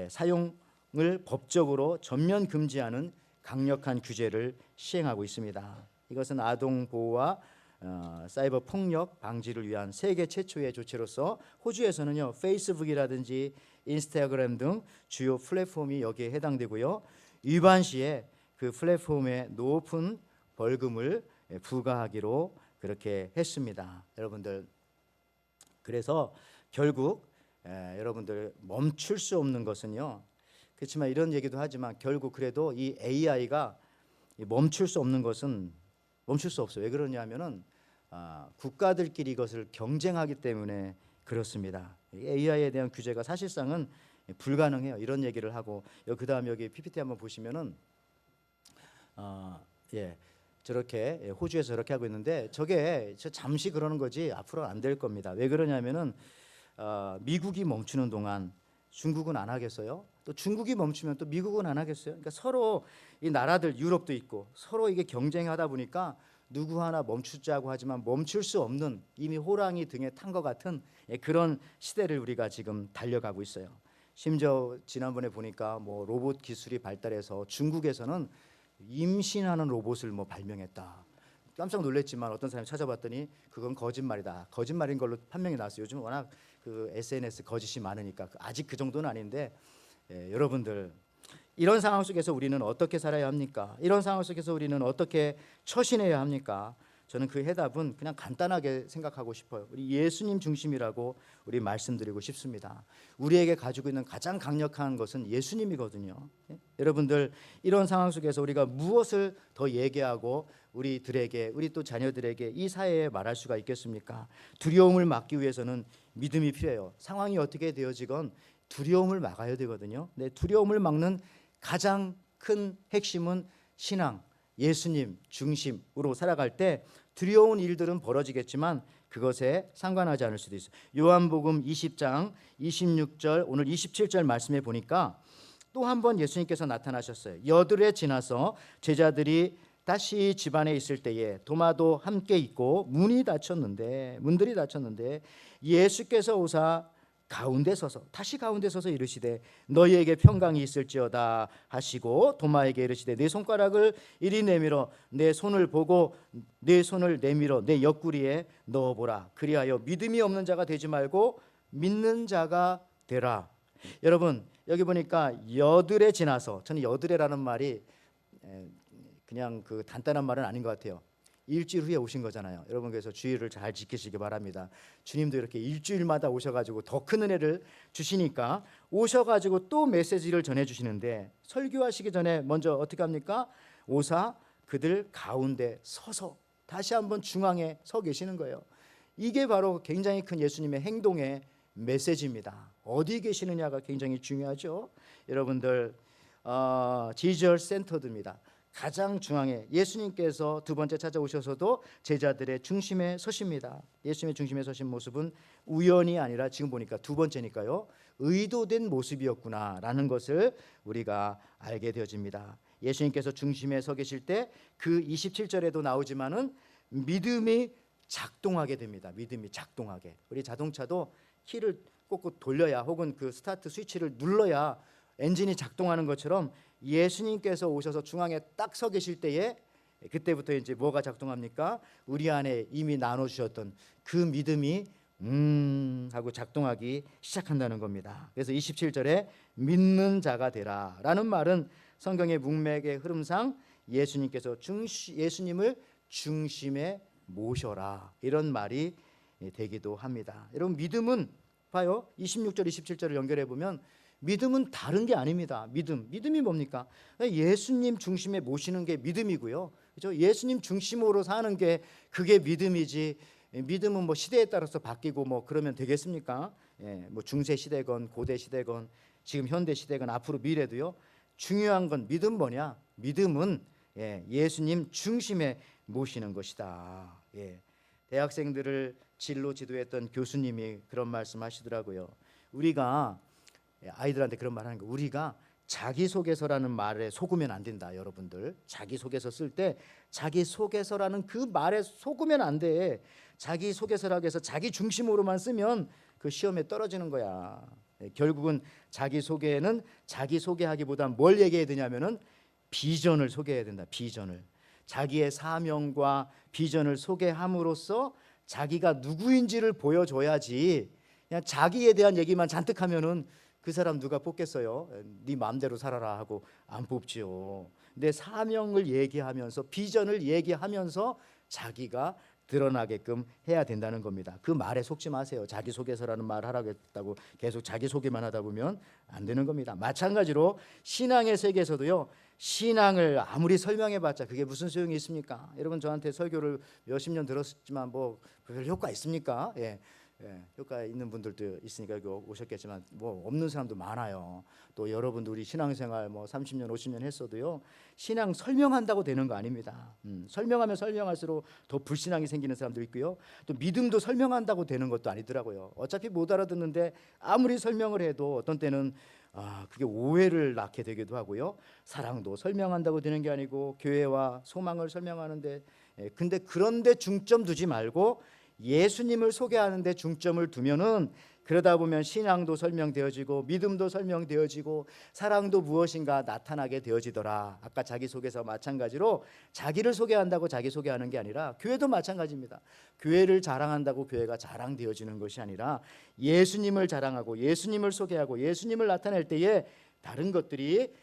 사용을 법적으로 전면 금지하는 강력한 규제를 시행하고 있습니다. 이것은 아동 보호와 사이버 폭력 방지를 위한 세계 최초의 조치로서 호주에서는요, 페이스북이라든지 인스타그램 등 주요 플랫폼이 여기에 해당되고요, 위반 시에 그 플랫폼에 높은 벌금을 부과하기로 그렇게 했습니다. 여러분들, 그래서 결국 여러분들 멈출 수 없는 것은요, 그렇지만 이런 얘기도 하지만 결국 그래도 이 AI가 멈출 수 없는 것은 멈출 수 없어요. 왜 그러냐면은 국가들끼리 이것을 경쟁하기 때문에 그렇습니다. AI에 대한 규제가 사실상은 불가능해요. 이런 얘기를 하고, 그다음 여기 PPT 한번 보시면은 저렇게 호주에서 저렇게 하고 있는데, 저게 잠시 그러는 거지 앞으로 안 될 겁니다. 왜 그러냐면은 미국이 멈추는 동안 중국은 안 하겠어요? 또 중국이 멈추면 또 미국은 안 하겠어요? 그러니까 서로 이 나라들, 유럽도 있고 서로 이게 경쟁하다 보니까 누구 하나 멈추자고 하지만 멈출 수 없는, 이미 호랑이 등에 탄 것 같은 그런 시대를 우리가 지금 달려가고 있어요. 심지어 지난번에 보니까 뭐 로봇 기술이 발달해서 중국에서는 임신하는 로봇을 뭐 발명했다. 깜짝 놀랐지만 어떤 사람이 찾아봤더니 그건 거짓말이다. 거짓말인 걸로 판명이 나왔어요. 요즘 워낙 그 SNS 거짓이 많으니까 아직 그 정도는 아닌데, 여러분들, 이런 상황 속에서 우리는 어떻게 살아야 합니까? 이런 상황 속에서 우리는 어떻게 처신해야 합니까? 저는 그 해답은 그냥 간단하게 생각하고 싶어요. 우리 예수님 중심이라고 우리 말씀드리고 싶습니다. 우리에게 가지고 있는 가장 강력한 것은 예수님이거든요. 여러분들, 이런 상황 속에서 우리가 무엇을 더 얘기하고 우리들에게, 우리 또 자녀들에게 이 사회에 말할 수가 있겠습니까? 두려움을 막기 위해서는 믿음이 필요해요. 상황이 어떻게 되어지건 두려움을 막아야 되거든요. 네, 두려움을 막는 가장 큰 핵심은 신앙, 예수님 중심으로 살아갈 때 두려운 일들은 벌어지겠지만 그것에 상관하지 않을 수도 있어요. 요한복음 20장 26절 오늘 27절 말씀에 보니까 또 한 번 예수님께서 나타나셨어요. 여드레 지나서 제자들이 다시 집안에 있을 때에 도마도 함께 있고 문들이 닫혔는데 예수께서 오사 가운데 서서, 다시 가운데 서서 이르시되 너희에게 평강이 있을지어다 하시고 도마에게 이르시되 내 손가락을 이리 내밀어 내 손을 보고 내 손을 내밀어 내 옆구리에 넣어보라. 그리하여 믿음이 없는 자가 되지 말고 믿는 자가 되라. 여러분, 여기 보니까 여드레 지나서, 저는 여드레라는 말이 그냥 그 간단한 말은 아닌 것 같아요. 일주일 후에 오신 거잖아요. 여러분, 그래서 주의를 잘 지키시기 바랍니다. 주님도 이렇게 일주일마다 오셔가지고 더 큰 은혜를 주시니까 오셔가지고 또 메시지를 전해주시는데, 설교하시기 전에 먼저 어떻게 합니까? 오사 그들 가운데 서서 다시 한번 중앙에 서 계시는 거예요. 이게 바로 굉장히 큰 예수님의 행동의 메시지입니다. 어디 계시느냐가 굉장히 중요하죠. 여러분들, 지저 센터드입니다. 가장 중앙에 예수님께서 두 번째 찾아오셔서도 제자들의 중심에 서십니다. 예수님의 중심에 서신 모습은 우연이 아니라 지금 보니까 두 번째니까요, 의도된 모습이었구나라는 것을 우리가 알게 되어집니다. 예수님께서 중심에 서 계실 때 그 27절에도 나오지만은 믿음이 작동하게 됩니다. 믿음이 작동하게. 우리 자동차도 키를 꽂고 돌려야 혹은 그 스타트 스위치를 눌러야 엔진이 작동하는 것처럼 예수님께서 오셔서 중앙에 딱 서 계실 때에 그때부터 이제 뭐가 작동합니까? 우리 안에 이미 나눠 주셨던 그 믿음이 하고 작동하기 시작한다는 겁니다. 그래서 27절에 믿는 자가 되라라는 말은 성경의 문맥의 흐름상 예수님께서 예수님을 중심에 모셔라 이런 말이 되기도 합니다. 여러분 믿음은 봐요. 26절 27절을 연결해 보면 믿음은 다른 게 아닙니다. 믿음이 뭡니까? 예수님 중심에 모시는 게 믿음이고요. 그렇죠? 예수님 중심으로 사는 게 그게 믿음이지. 믿음은 뭐 시대에 따라서 바뀌고 뭐 그러면 되겠습니까? 뭐 중세 시대건 고대 시대건 지금 현대 시대건 앞으로 미래도요. 중요한 건 믿음 뭐냐? 믿음은 예수님 중심에 모시는 것이다. 대학생들을 진로 지도했던 교수님이 그런 말씀하시더라고요. 우리가 아이들한테 그런 말하는 거. 우리가 자기소개서라는 말에 속으면 안 된다, 여러분들. 자기소개서 쓸 때 자기소개서라는 그 말에 속으면 안 돼. 자기소개서라고 해서 자기 중심으로만 쓰면 그 시험에 떨어지는 거야. 결국은 자기소개는 자기소개하기보다 뭘 얘기해야 되냐면은 비전을 소개해야 된다. 비전을. 자기의 사명과 비전을 소개함으로써 자기가 누구인지를 보여줘야지. 그냥 자기에 대한 얘기만 잔뜩 하면은 그 사람 누가 뽑겠어요? 네 마음대로 살아라 하고 안 뽑지요. 근데 사명을 얘기하면서 비전을 얘기하면서 자기가 드러나게끔 해야 된다는 겁니다. 그 말에 속지 마세요. 자기소개서라는 말 하라고 했다고 계속 자기소개만 하다 보면 안 되는 겁니다. 마찬가지로 신앙의 세계에서도요. 신앙을 아무리 설명해봤자 그게 무슨 소용이 있습니까? 여러분 저한테 설교를 몇십 년 들었지만 뭐 별 효과 있습니까? 효과 있는 분들도 있으니까 여기 오셨겠지만 뭐 없는 사람도 많아요. 또 여러분도 우리 신앙생활 뭐 30년 50년 했어도요. 신앙 설명한다고 되는 거 아닙니다. 설명하면 설명할수록 더 불신앙이 생기는 사람도 있고요. 또 믿음도 설명한다고 되는 것도 아니더라고요. 어차피 못 알아듣는데 아무리 설명을 해도 어떤 때는 그게 오해를 낳게 되기도 하고요. 사랑도 설명한다고 되는 게 아니고 교회와 소망을 설명하는데 근데 그런데 중점 두지 말고 예수님을 소개하는데 중점을 두면은 그러다 보면 신앙도 설명되어지고 믿음도 설명되어지고 사랑도 무엇인가 나타나게 되어지더라. 아까 자기소개서 마찬가지로 자기를 소개한다고 자기 소개하는 게 아니라 교회도 마찬가지입니다. 교회를 자랑한다고 교회가 자랑되어지는 것이 아니라 예수님을 자랑하고 예수님을 소개하고 예수님을 나타낼 때에 다른 것들이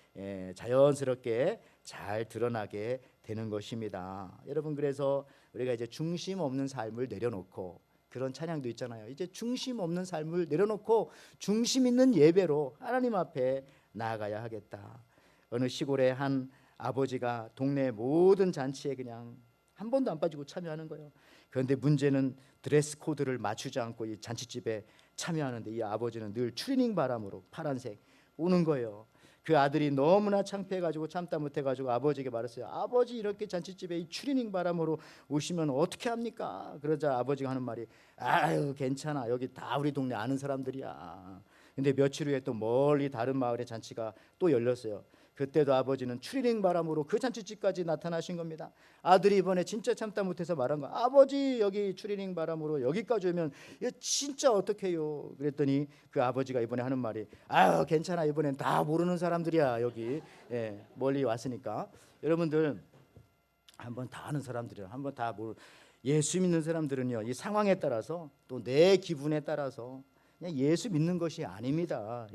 자연스럽게 잘 드러나게 되는 것입니다. 여러분 그래서 우리가 이제 중심 없는 삶을 내려놓고 그런 찬양도 있잖아요. 이제 중심 없는 삶을 내려놓고 중심 있는 예배로 하나님 앞에 나아가야 하겠다. 어느 시골의 한 아버지가 동네 모든 잔치에 그냥 한 번도 안 빠지고 참여하는 거예요. 그런데 문제는 드레스 코드를 맞추지 않고 이 잔치집에 참여하는데 이 아버지는 늘 추리닝 바람으로 파란색 오는 거예요. 그 아들이 너무나 창피해가지고 참다 못해가지고 아버지에게 말했어요. 아버지 이렇게 잔치집에 이 추리닝 바람으로 오시면 어떻게 합니까? 그러자 아버지가 하는 말이 아유 괜찮아 여기 다 우리 동네 아는 사람들이야. 근데 며칠 후에 또 멀리 다른 마을의 잔치가 또 열렸어요. 그때도 아버지는 추리닝 바람으로 그 잔치집까지 나타나신 겁니다. 아들이 이번에 진짜 참다 못해서 말한 거 아버지 여기 추리닝 바람으로 여기까지 오면 이거 진짜 어떡해요. 그랬더니 그 아버지가 이번에 하는 말이 아유 괜찮아 이번엔 다 모르는 사람들이야 여기 멀리 왔으니까. 여러분들 한번 다 아는 사람들이야. 한번 다 예수 믿는 사람들은요 이 상황에 따라서 또 내 기분에 따라서 그냥 예수 믿는 것이 아닙니다.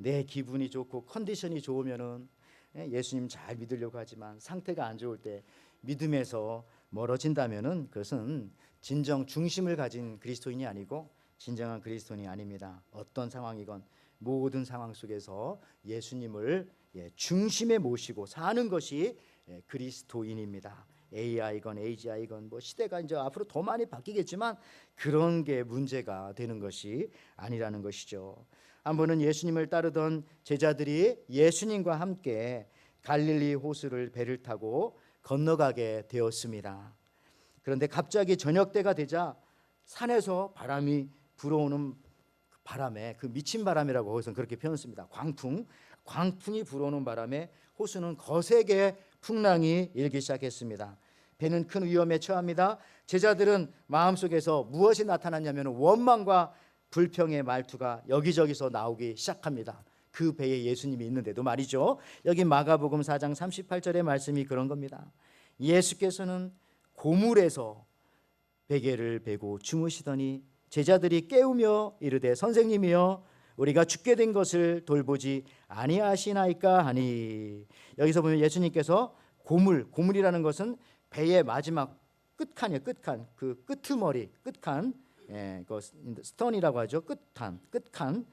내 기분이 좋고 컨디션이 좋으면은 예수님 잘 믿으려고 하지만 상태가 안 좋을 때 믿음에서 멀어진다면은 그것은 진정 중심을 가진 그리스도인이 아니고 진정한 그리스도인이 아닙니다. 어떤 상황이건 모든 상황 속에서 예수님을 중심에 모시고 사는 것이 그리스도인입니다. AI건 AGI건 뭐 시대가 이제 앞으로 더 많이 바뀌겠지만 그런 게 문제가 되는 것이 아니라는 것이죠. 한 번은 예수님을 따르던 제자들이 예수님과 함께 갈릴리 호수를 배를 타고 건너가게 되었습니다. 그런데 갑자기 저녁 때가 되자 산에서 바람이 불어오는 바람에 그 미친 바람이라고 거기서 그렇게 표현했습니다. 광풍이 불어오는 바람에 호수는 거세게 풍랑이 일기 시작했습니다. 배는 큰 위험에 처합니다. 제자들은 마음속에서 무엇이 나타났냐면 원망과 불평의 말투가 여기저기서 나오기 시작합니다. 그 배에 예수님이 있는데도 말이죠. 여기 마가복음 4장 38절의 말씀이 그런 겁니다. 예수께서는 고물에서 베개를 베고 주무시더니 제자들이 깨우며 이르되 선생님이여 우리가 죽게 된 것을 돌보지 아니하시나이까 하니, 여기서 보면 예수님께서 고물이라는 것은 배의 마지막 끝칸이에요. 끝칸, 그 끄트머리, 끝칸, 그 스톤이라고 하죠. 끝칸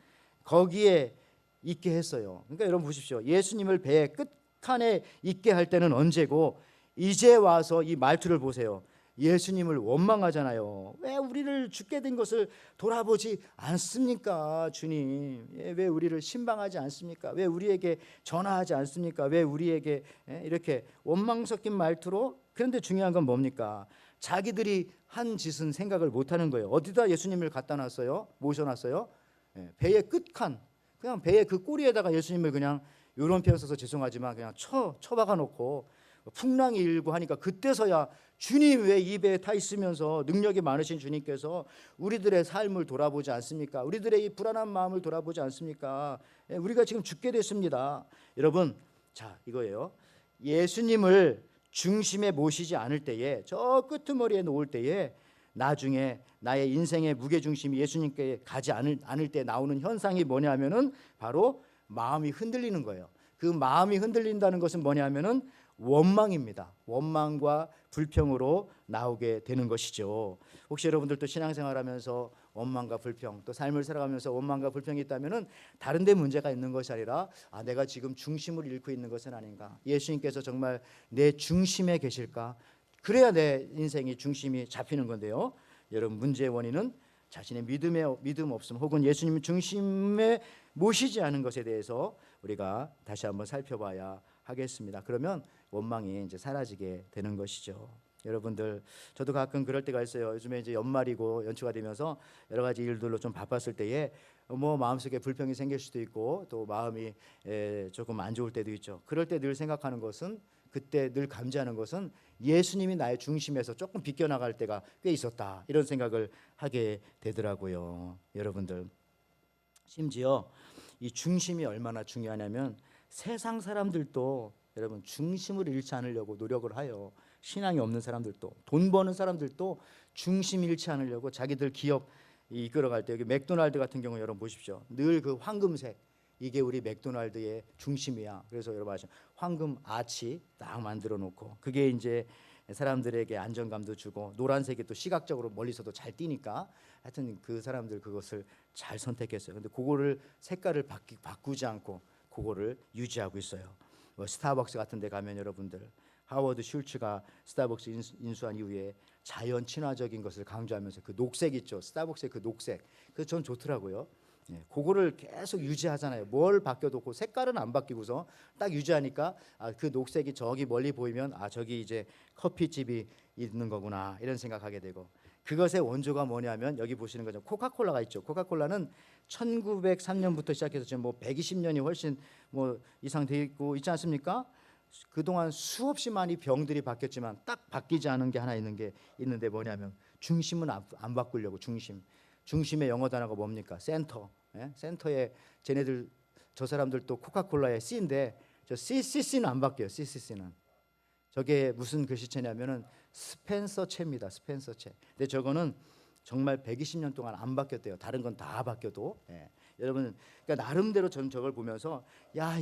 거기에 있게 했어요. 그러니까 여러분 보십시오. 예수님을 배의 끝칸에 있게 할 때는 언제고, 이제 와서 이 말투를 보세요. 예수님을 원망하잖아요. 왜 우리를 죽게 된 것을 돌아보지 않습니까? 주님, 왜 우리를 신방하지 않습니까? 왜 우리에게 전화하지 않습니까? 왜 우리에게 이렇게 원망 섞인 말투로. 그런데 중요한 건 뭡니까? 자기들이 한 짓은 생각을 못하는 거예요. 어디다 예수님을 갖다 놨어요? 모셔놨어요? 배의 끝칸, 그냥 배의 그 꼬리에다가 예수님을 그냥, 이런 표현 써서 죄송하지만 그냥 쳐박아 놓고 풍랑이 일고 하니까, 그때서야 주님 왜 이 배에 타 있으면서 능력이 많으신 주님께서 우리들의 삶을 돌아보지 않습니까? 우리들의 이 불안한 마음을 돌아보지 않습니까? 우리가 지금 죽게 됐습니다. 여러분, 자, 이거예요. 예수님을 중심에 모시지 않을 때에, 저 끄트머리에 놓을 때에, 나중에 나의 인생의 무게중심이 예수님께 가지 않을 때 나오는 현상이 뭐냐면은 바로 마음이 흔들리는 거예요. 그 마음이 흔들린다는 것은 뭐냐면은 원망입니다. 원망과 불평으로 나오게 되는 것이죠. 혹시 여러분들도 신앙생활하면서 원망과 불평, 또 삶을 살아가면서 원망과 불평이 있다면은 다른 데 문제가 있는 것이 아니라, 내가 지금 중심을 잃고 있는 것은 아닌가? 예수님께서 정말 내 중심에 계실까? 그래야 내 인생이 중심이 잡히는 건데요. 여러분, 문제의 원인은 자신의 믿음 없음, 혹은 예수님 중심에 모시지 않은 것에 대해서 우리가 다시 한번 살펴봐야 하겠습니다. 그러면 원망이 이제 사라지게 되는 것이죠. 여러분들, 저도 가끔 그럴 때가 있어요. 요즘에 이제 연말이고 연초가 되면서 여러 가지 일들로 좀 바빴을 때에 마음속에 불평이 생길 수도 있고, 또 마음이 조금 안 좋을 때도 있죠. 그럴 때 늘 생각하는 것은, 그때 늘 감지하는 것은, 예수님이 나의 중심에서 조금 비껴나갈 때가 꽤 있었다, 이런 생각을 하게 되더라고요. 여러분들, 심지어 이 중심이 얼마나 중요하냐면, 세상 사람들도 여러분 중심을 잃지 않으려고 노력을 해요. 신앙이 없는 사람들도, 돈 버는 사람들도 중심 잃지 않으려고 자기들 기업 이끌어갈 때, 여기 맥도날드 같은 경우 여러분 보십시오. 늘 그 황금색, 이게 우리 맥도날드의 중심이야. 그래서 여러분 아시죠? 황금 아치 딱 만들어 놓고, 그게 이제 사람들에게 안정감도 주고, 노란색이 또 시각적으로 멀리서도 잘 띄니까, 하여튼 그 사람들 그것을 잘 선택했어요. 근데 그거를 색깔을 바꾸지 않고 그거를 유지하고 있어요. 스타벅스 같은 데 가면 여러분들, 하워드 슐츠가 스타벅스 인수한 이후에 자연 친화적인 것을 강조하면서 그 녹색 있죠. 스타벅스의 그 녹색, 그거 전 좋더라고요. 그거를 계속 유지하잖아요. 뭘 바뀌어도 그 색깔은 안 바뀌고서 딱 유지하니까, 그 녹색이 저기 멀리 보이면 저기 이제 커피집이 있는 거구나, 이런 생각하게 되고, 그것의 원조가 뭐냐면 여기 보시는 거죠. 코카콜라가 있죠. 코카콜라는 1903년부터 시작해서 지금 120년이 훨씬 이상 돼 있고 있지 않습니까? 그동안 수없이 많이 병들이 바뀌었지만 딱 바뀌지 않은 게 하나 있는데 뭐냐면, 중심은 안 바꾸려고. 중심의 영어 단어가 뭡니까? 센터. 센터에 저 사람들도 코카콜라의 C인데, 저 CCC는 안 바뀌어요. CCC는 저게 무슨 글씨체냐면은 스펜서체입니다. 스펜서체. 근데 저거는 정말 120년 동안 안 바뀌었대요. 다른 건 다 바뀌어도. 여러분, 그러니까 나름대로 저는 저걸 보면서,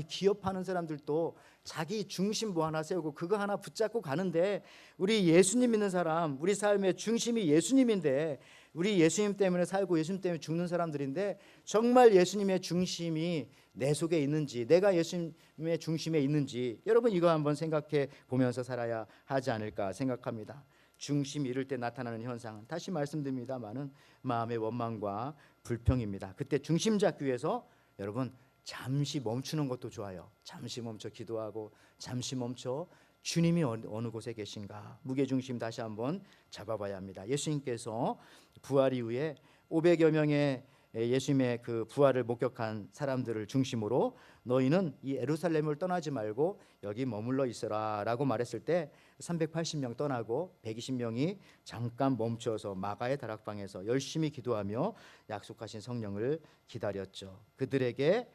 기업하는 사람들도 자기 중심 하나 세우고 그거 하나 붙잡고 가는데, 우리 예수님 믿는 사람, 우리 삶의 중심이 예수님인데, 우리 예수님 때문에 살고 예수님 때문에 죽는 사람들인데, 정말 예수님의 중심이 내 속에 있는지, 내가 예수님의 중심에 있는지, 여러분 이거 한번 생각해 보면서 살아야 하지 않을까 생각합니다. 중심 잃을 때 나타나는 현상은, 다시 말씀드립니다마는, 마음의 원망과 불평입니다. 그때 중심 잡기 위해서 여러분 잠시 멈추는 것도 좋아요. 잠시 멈춰 기도하고, 잠시 멈춰 주님이 어느 곳에 계신가, 무게중심 다시 한번 잡아봐야 합니다. 예수님께서 부활 이후에 500여 명의 예수님의 그 부활을 목격한 사람들을 중심으로, 너희는 이 예루살렘을 떠나지 말고 여기 머물러 있어라 라고 말했을 때, 380명 떠나고 120명이 잠깐 멈춰서 마가의 다락방에서 열심히 기도하며 약속하신 성령을 기다렸죠. 그들에게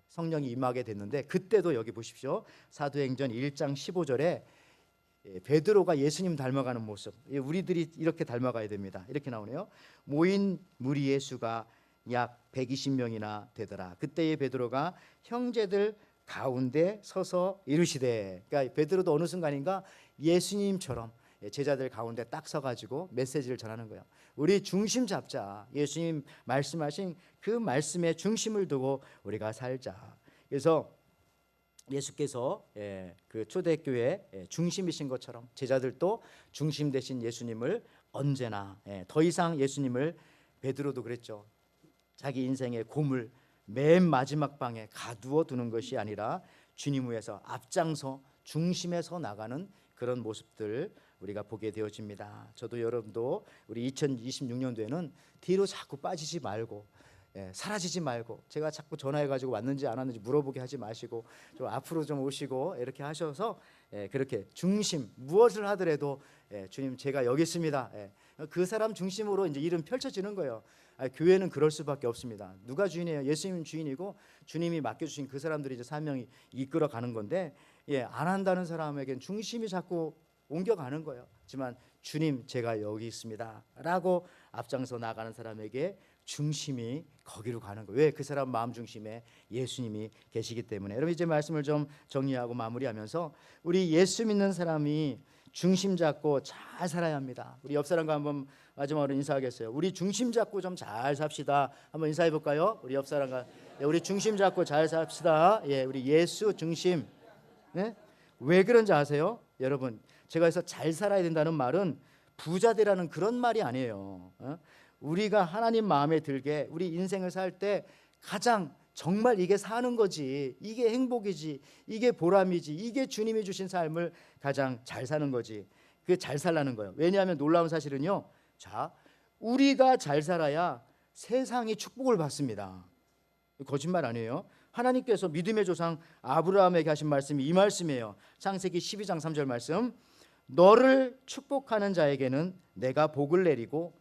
성령이 임하게 됐는데, 그때도 여기 보십시오. 사도행전 1장 15절에 베드로가 예수님 닮아가는 모습, 우리들이 이렇게 닮아가야 됩니다. 이렇게 나오네요. 모인 무리의 수가 약 120명이나 되더라. 그때의 베드로가 형제들 가운데 서서 이르시되, 그러니까 베드로도 어느 순간인가 예수님처럼 제자들 가운데 딱 서가지고 메시지를 전하는 거예요. 우리 중심 잡자. 예수님 말씀하신 그 말씀에 중심을 두고 우리가 살자. 그래서 예수께서 그 초대교회 중심이신 것처럼 제자들도 중심 되신 예수님을 언제나 더 이상 예수님을, 베드로도 그랬죠. 자기 인생의 고물 맨 마지막 방에 가두어 두는 것이 아니라 주님 위해서 앞장서 중심에서 나가는 그런 모습들 우리가 보게 되어집니다. 저도 여러분도 우리 2026년도에는 뒤로 자꾸 빠지지 말고, 사라지지 말고, 제가 자꾸 전화해가지고 왔는지 안 왔는지 물어보게 하지 마시고 좀 앞으로 좀 오시고 이렇게 하셔서 그렇게 중심, 무엇을 하더라도 주님 제가 여기 있습니다. 그 사람 중심으로 이제 일은 펼쳐지는 거예요. 교회는 그럴 수밖에 없습니다. 누가 주인이에요? 예수님은 주인이고 주님이 맡겨주신 그 사람들이 이제 사명이 이끌어가는 건데, 안 한다는 사람에겐 중심이 자꾸 옮겨가는 거예요. 하지만 주님 제가 여기 있습니다 라고 앞장서 나가는 사람에게 중심이 거기로 가는 거예요. 왜? 그 사람 마음 중심에 예수님이 계시기 때문에. 여러분 이제 말씀을 좀 정리하고 마무리하면서, 우리 예수 믿는 사람이 중심 잡고 잘 살아야 합니다. 우리 옆 사람과 한번 마지막으로 인사하겠어요. 우리 중심 잡고 좀 잘 삽시다. 한번 인사해 볼까요? 우리 옆 사람과 우리 중심 잡고 잘 삽시다. 우리 예수 중심. 왜 그런지 아세요? 여러분, 제가 해서 잘 살아야 된다는 말은 부자 되라는 그런 말이 아니에요. 우리가 하나님 마음에 들게 우리 인생을 살 때 가장 정말 이게 사는 거지, 이게 행복이지, 이게 보람이지, 이게 주님이 주신 삶을 가장 잘 사는 거지. 그게 잘 살라는 거예요. 왜냐하면 놀라운 사실은요, 자, 우리가 잘 살아야 세상이 축복을 받습니다. 거짓말 아니에요. 하나님께서 믿음의 조상 아브라함에게 하신 말씀이 이 말씀이에요. 창세기 12장 3절 말씀. 너를 축복하는 자에게는 내가 복을 내리고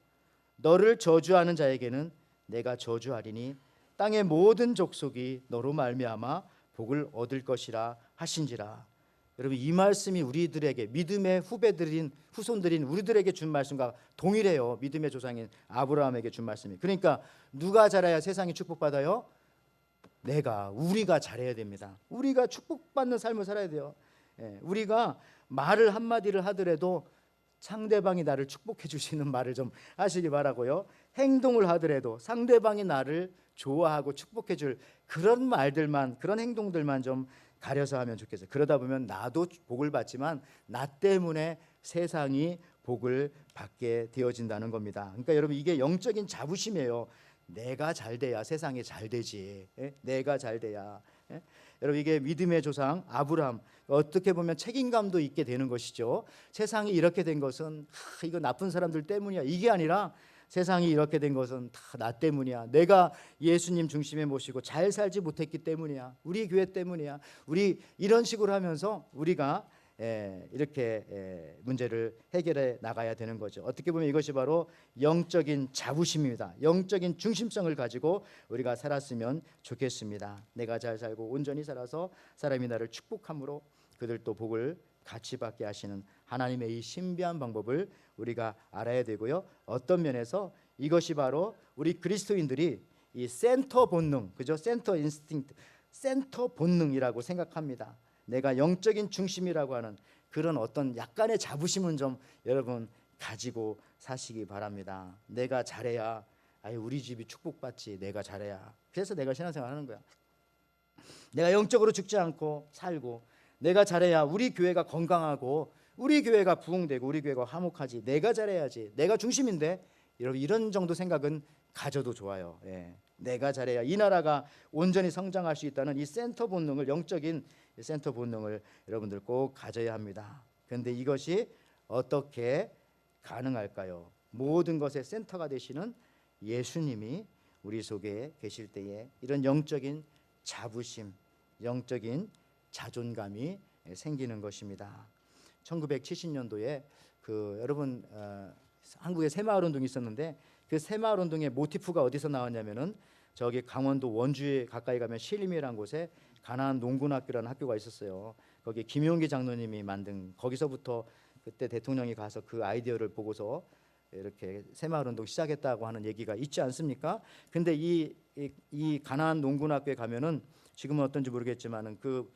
너를 저주하는 자에게는 내가 저주하리니 땅의 모든 족속이 너로 말미암아 복을 얻을 것이라 하신지라. 여러분 이 말씀이 우리들에게, 믿음의 후배들인 후손들인 우리들에게 준 말씀과 동일해요. 믿음의 조상인 아브라함에게 준 말씀이. 그러니까 누가 잘해야 세상이 축복받아요? 우리가 잘해야 됩니다. 우리가 축복받는 삶을 살아야 돼요. 우리가 말을 한마디를 하더라도 상대방이 나를 축복해 주시는 말을 좀 하시기 바라고요. 행동을 하더라도 상대방이 나를 좋아하고 축복해 줄 그런 말들만, 그런 행동들만 좀 가려서 하면 좋겠어요. 그러다 보면 나도 복을 받지만 나 때문에 세상이 복을 받게 되어진다는 겁니다. 그러니까 여러분 이게 영적인 자부심이에요. 내가 잘 돼야 세상이 잘 되지. 내가 잘 돼야. 여러분 이게 믿음의 조상 아브라함, 어떻게 보면 책임감도 있게 되는 것이죠. 세상이 이렇게 된 것은 이거 나쁜 사람들 때문이야, 이게 아니라 세상이 이렇게 된 것은 다 나 때문이야. 내가 예수님 중심에 모시고 잘 살지 못했기 때문이야. 우리 교회 때문이야. 우리 이런 식으로 하면서 우리가 이렇게 문제를 해결해 나가야 되는 거죠. 어떻게 보면 이것이 바로 영적인 자부심입니다. 영적인 중심성을 가지고 우리가 살았으면 좋겠습니다. 내가 잘 살고 온전히 살아서 사람이 나를 축복함으로 그들도 복을 같이 받게 하시는 하나님의 이 신비한 방법을 우리가 알아야 되고요. 어떤 면에서 이것이 바로 우리 그리스도인들이 이 센터 본능, 그죠? 센터 인스팅트, 센터 본능이라고 생각합니다. 내가 영적인 중심이라고 하는 그런 어떤 약간의 자부심은 좀 여러분 가지고 사시기 바랍니다. 내가 잘해야 우리 집이 축복받지. 내가 잘해야. 그래서 내가 신앙생활 하는 거야. 내가 영적으로 죽지 않고 살고, 내가 잘해야 우리 교회가 건강하고 우리 교회가 부흥되고 우리 교회가 화목하지. 내가 잘해야지. 내가 중심인데. 여러분 이런 정도 생각은 가져도 좋아요. 내가 잘해야 이 나라가 온전히 성장할 수 있다는 이 센터 본능을, 영적인 센터 본능을 여러분들 꼭 가져야 합니다. 그런데 이것이 어떻게 가능할까요? 모든 것의 센터가 되시는 예수님이 우리 속에 계실 때에 이런 영적인 자부심, 영적인 자존감이 생기는 것입니다. 1970년도에 그 여러분 한국에 새마을 운동이 있었는데 그 새마을 운동의 모티프가 어디서 나왔냐면은 저기 강원도 원주에 가까이 가면 신림이라는 곳에 가나안 농군학교라는 학교가 있었어요. 거기 김용기 장로님이 만든 거기서부터 그때 대통령이 가서 그 아이디어를 보고서 이렇게 새마을 운동 시작했다고 하는 얘기가 있지 않습니까? 근데 이 가나안 농군학교에 가면은 지금은 어떤지 모르겠지만은 그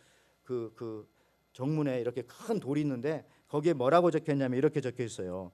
정문에 이렇게 큰 돌이 있는데 거기에 뭐라고 적혀있냐면 이렇게 적혀 있어요.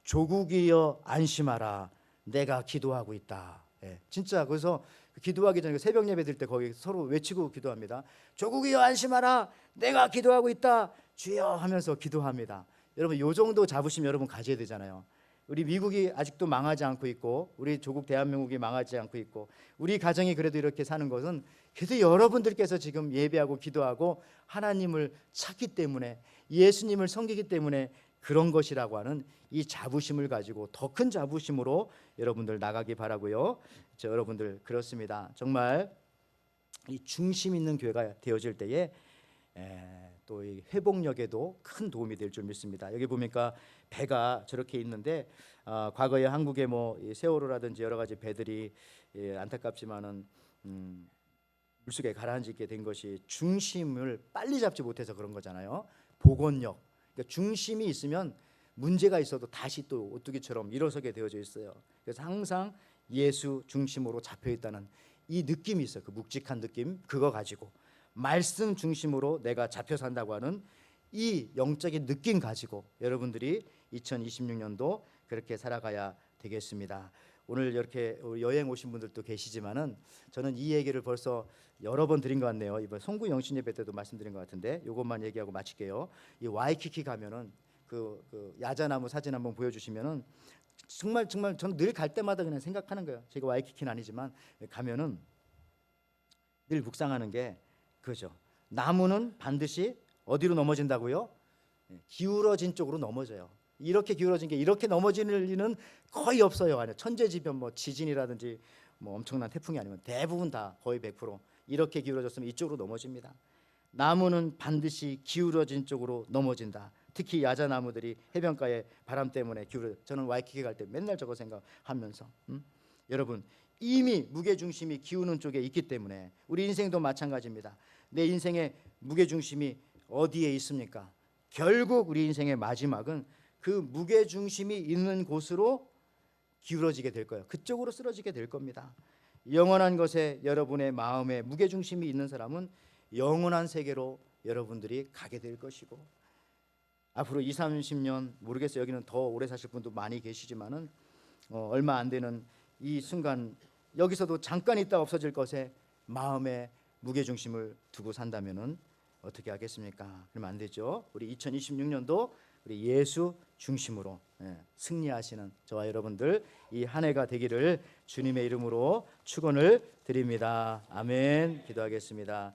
조국이여 안심하라, 내가 기도하고 있다. 예, 진짜 그래서 기도하기 전에 새벽 예배 드릴 때 거기 서로 외치고 기도합니다. 조국이여 안심하라, 내가 기도하고 있다, 주여 하면서 기도합니다. 여러분 요 정도 자부심 여러분 가져야 되잖아요. 우리 미국이 아직도 망하지 않고 있고 우리 조국 대한민국이 망하지 않고 있고 우리 가정이 그래도 이렇게 사는 것은 그래도 여러분들께서 지금 예배하고 기도하고 하나님을 찾기 때문에 예수님을 섬기기 때문에 그런 것이라고 하는 이 자부심을 가지고 더 큰 자부심으로 여러분들 나가기 바라고요. 여러분들 그렇습니다. 정말 이 중심 있는 교회가 되어질 때에 또 이 회복력에도 큰 도움이 될 줄 믿습니다. 여기 보니까 배가 저렇게 있는데 과거에 한국에 뭐 세월호라든지 여러 가지 배들이 안타깝지만은 물속에 가라앉게 된 것이 중심을 빨리 잡지 못해서 그런 거잖아요. 복원력. 그러니까 중심이 있으면 문제가 있어도 다시 또 오뚜기처럼 일어서게 되어져 있어요. 그래서 항상 예수 중심으로 잡혀 있다는 이 느낌이 있어요. 그 묵직한 느낌 그거 가지고 말씀 중심으로 내가 잡혀 산다고 하는 이 영적인 느낌 가지고 여러분들이 2026년도 그렇게 살아가야 되겠습니다. 오늘 이렇게 여행 오신 분들도 계시지만은 저는 이 얘기를 벌써 여러 번 드린 것 같네요. 이번 송구 영신 예배 때도 말씀드린 것 같은데 이것만 얘기하고 마칠게요. 이 와이키키 가면은 그 야자나무 사진 한번 보여주시면은 정말 저는 늘 갈 때마다 그냥 생각하는 거예요. 제가 와이키키는 아니지만 가면은 늘 묵상하는 게 그죠. 나무는 반드시 어디로 넘어진다고요? 기울어진 쪽으로 넘어져요. 이렇게 기울어진 게 이렇게 넘어지는 일은 거의 없어요. 아니 천재지변 뭐 지진이라든지 뭐 엄청난 태풍이 아니면 대부분 다 거의 100% 이렇게 기울어졌으면 이쪽으로 넘어집니다. 나무는 반드시 기울어진 쪽으로 넘어진다. 특히 야자나무들이 해변가에 바람 때문에 기울어. 저는 와이키키 갈 때 맨날 저거 생각하면서 여러분 이미 무게중심이 기우는 쪽에 있기 때문에 우리 인생도 마찬가지입니다. 내 인생의 무게중심이 어디에 있습니까? 결국 우리 인생의 마지막은 그 무게중심이 있는 곳으로 기울어지게 될 거예요. 그쪽으로 쓰러지게 될 겁니다. 영원한 것에 여러분의 마음에 무게중심이 있는 사람은 영원한 세계로 여러분들이 가게 될 것이고 앞으로 20, 30년 모르겠어요. 여기는 더 오래 사실 분도 많이 계시지만은 얼마 안 되는 이 순간 여기서도 잠깐 있다 없어질 것에 마음의 무게중심을 두고 산다면은 어떻게 하겠습니까? 그러면 안 되죠. 우리 2026년도 우리 예수 중심으로 승리하시는 저와 여러분들 이 한 해가 되기를 주님의 이름으로 축원을 드립니다. 아멘. 기도하겠습니다.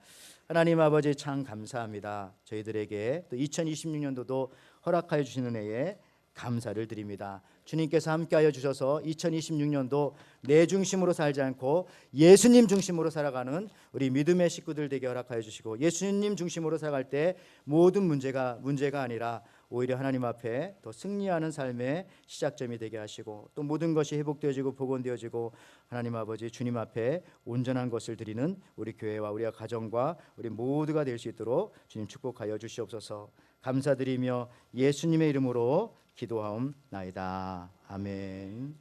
하나님 아버지 참 감사합니다. 저희들에게 또 2026년도도 허락하여 주시는 은혜에 감사를 드립니다. 주님께서 함께하여 주셔서 2026년도 내 중심으로 살지 않고 예수님 중심으로 살아가는 우리 믿음의 식구들 되게 허락하여 주시고 예수님 중심으로 살아갈 때 모든 문제가 아니라 오히려 하나님 앞에 더 승리하는 삶의 시작점이 되게 하시고 또 모든 것이 회복되어지고 복원되어지고 하나님 아버지 주님 앞에 온전한 것을 드리는 우리 교회와 우리 가정과 우리 모두가 될 수 있도록 주님 축복하여 주시옵소서. 감사드리며 예수님의 이름으로 기도하옵나이다. 아멘.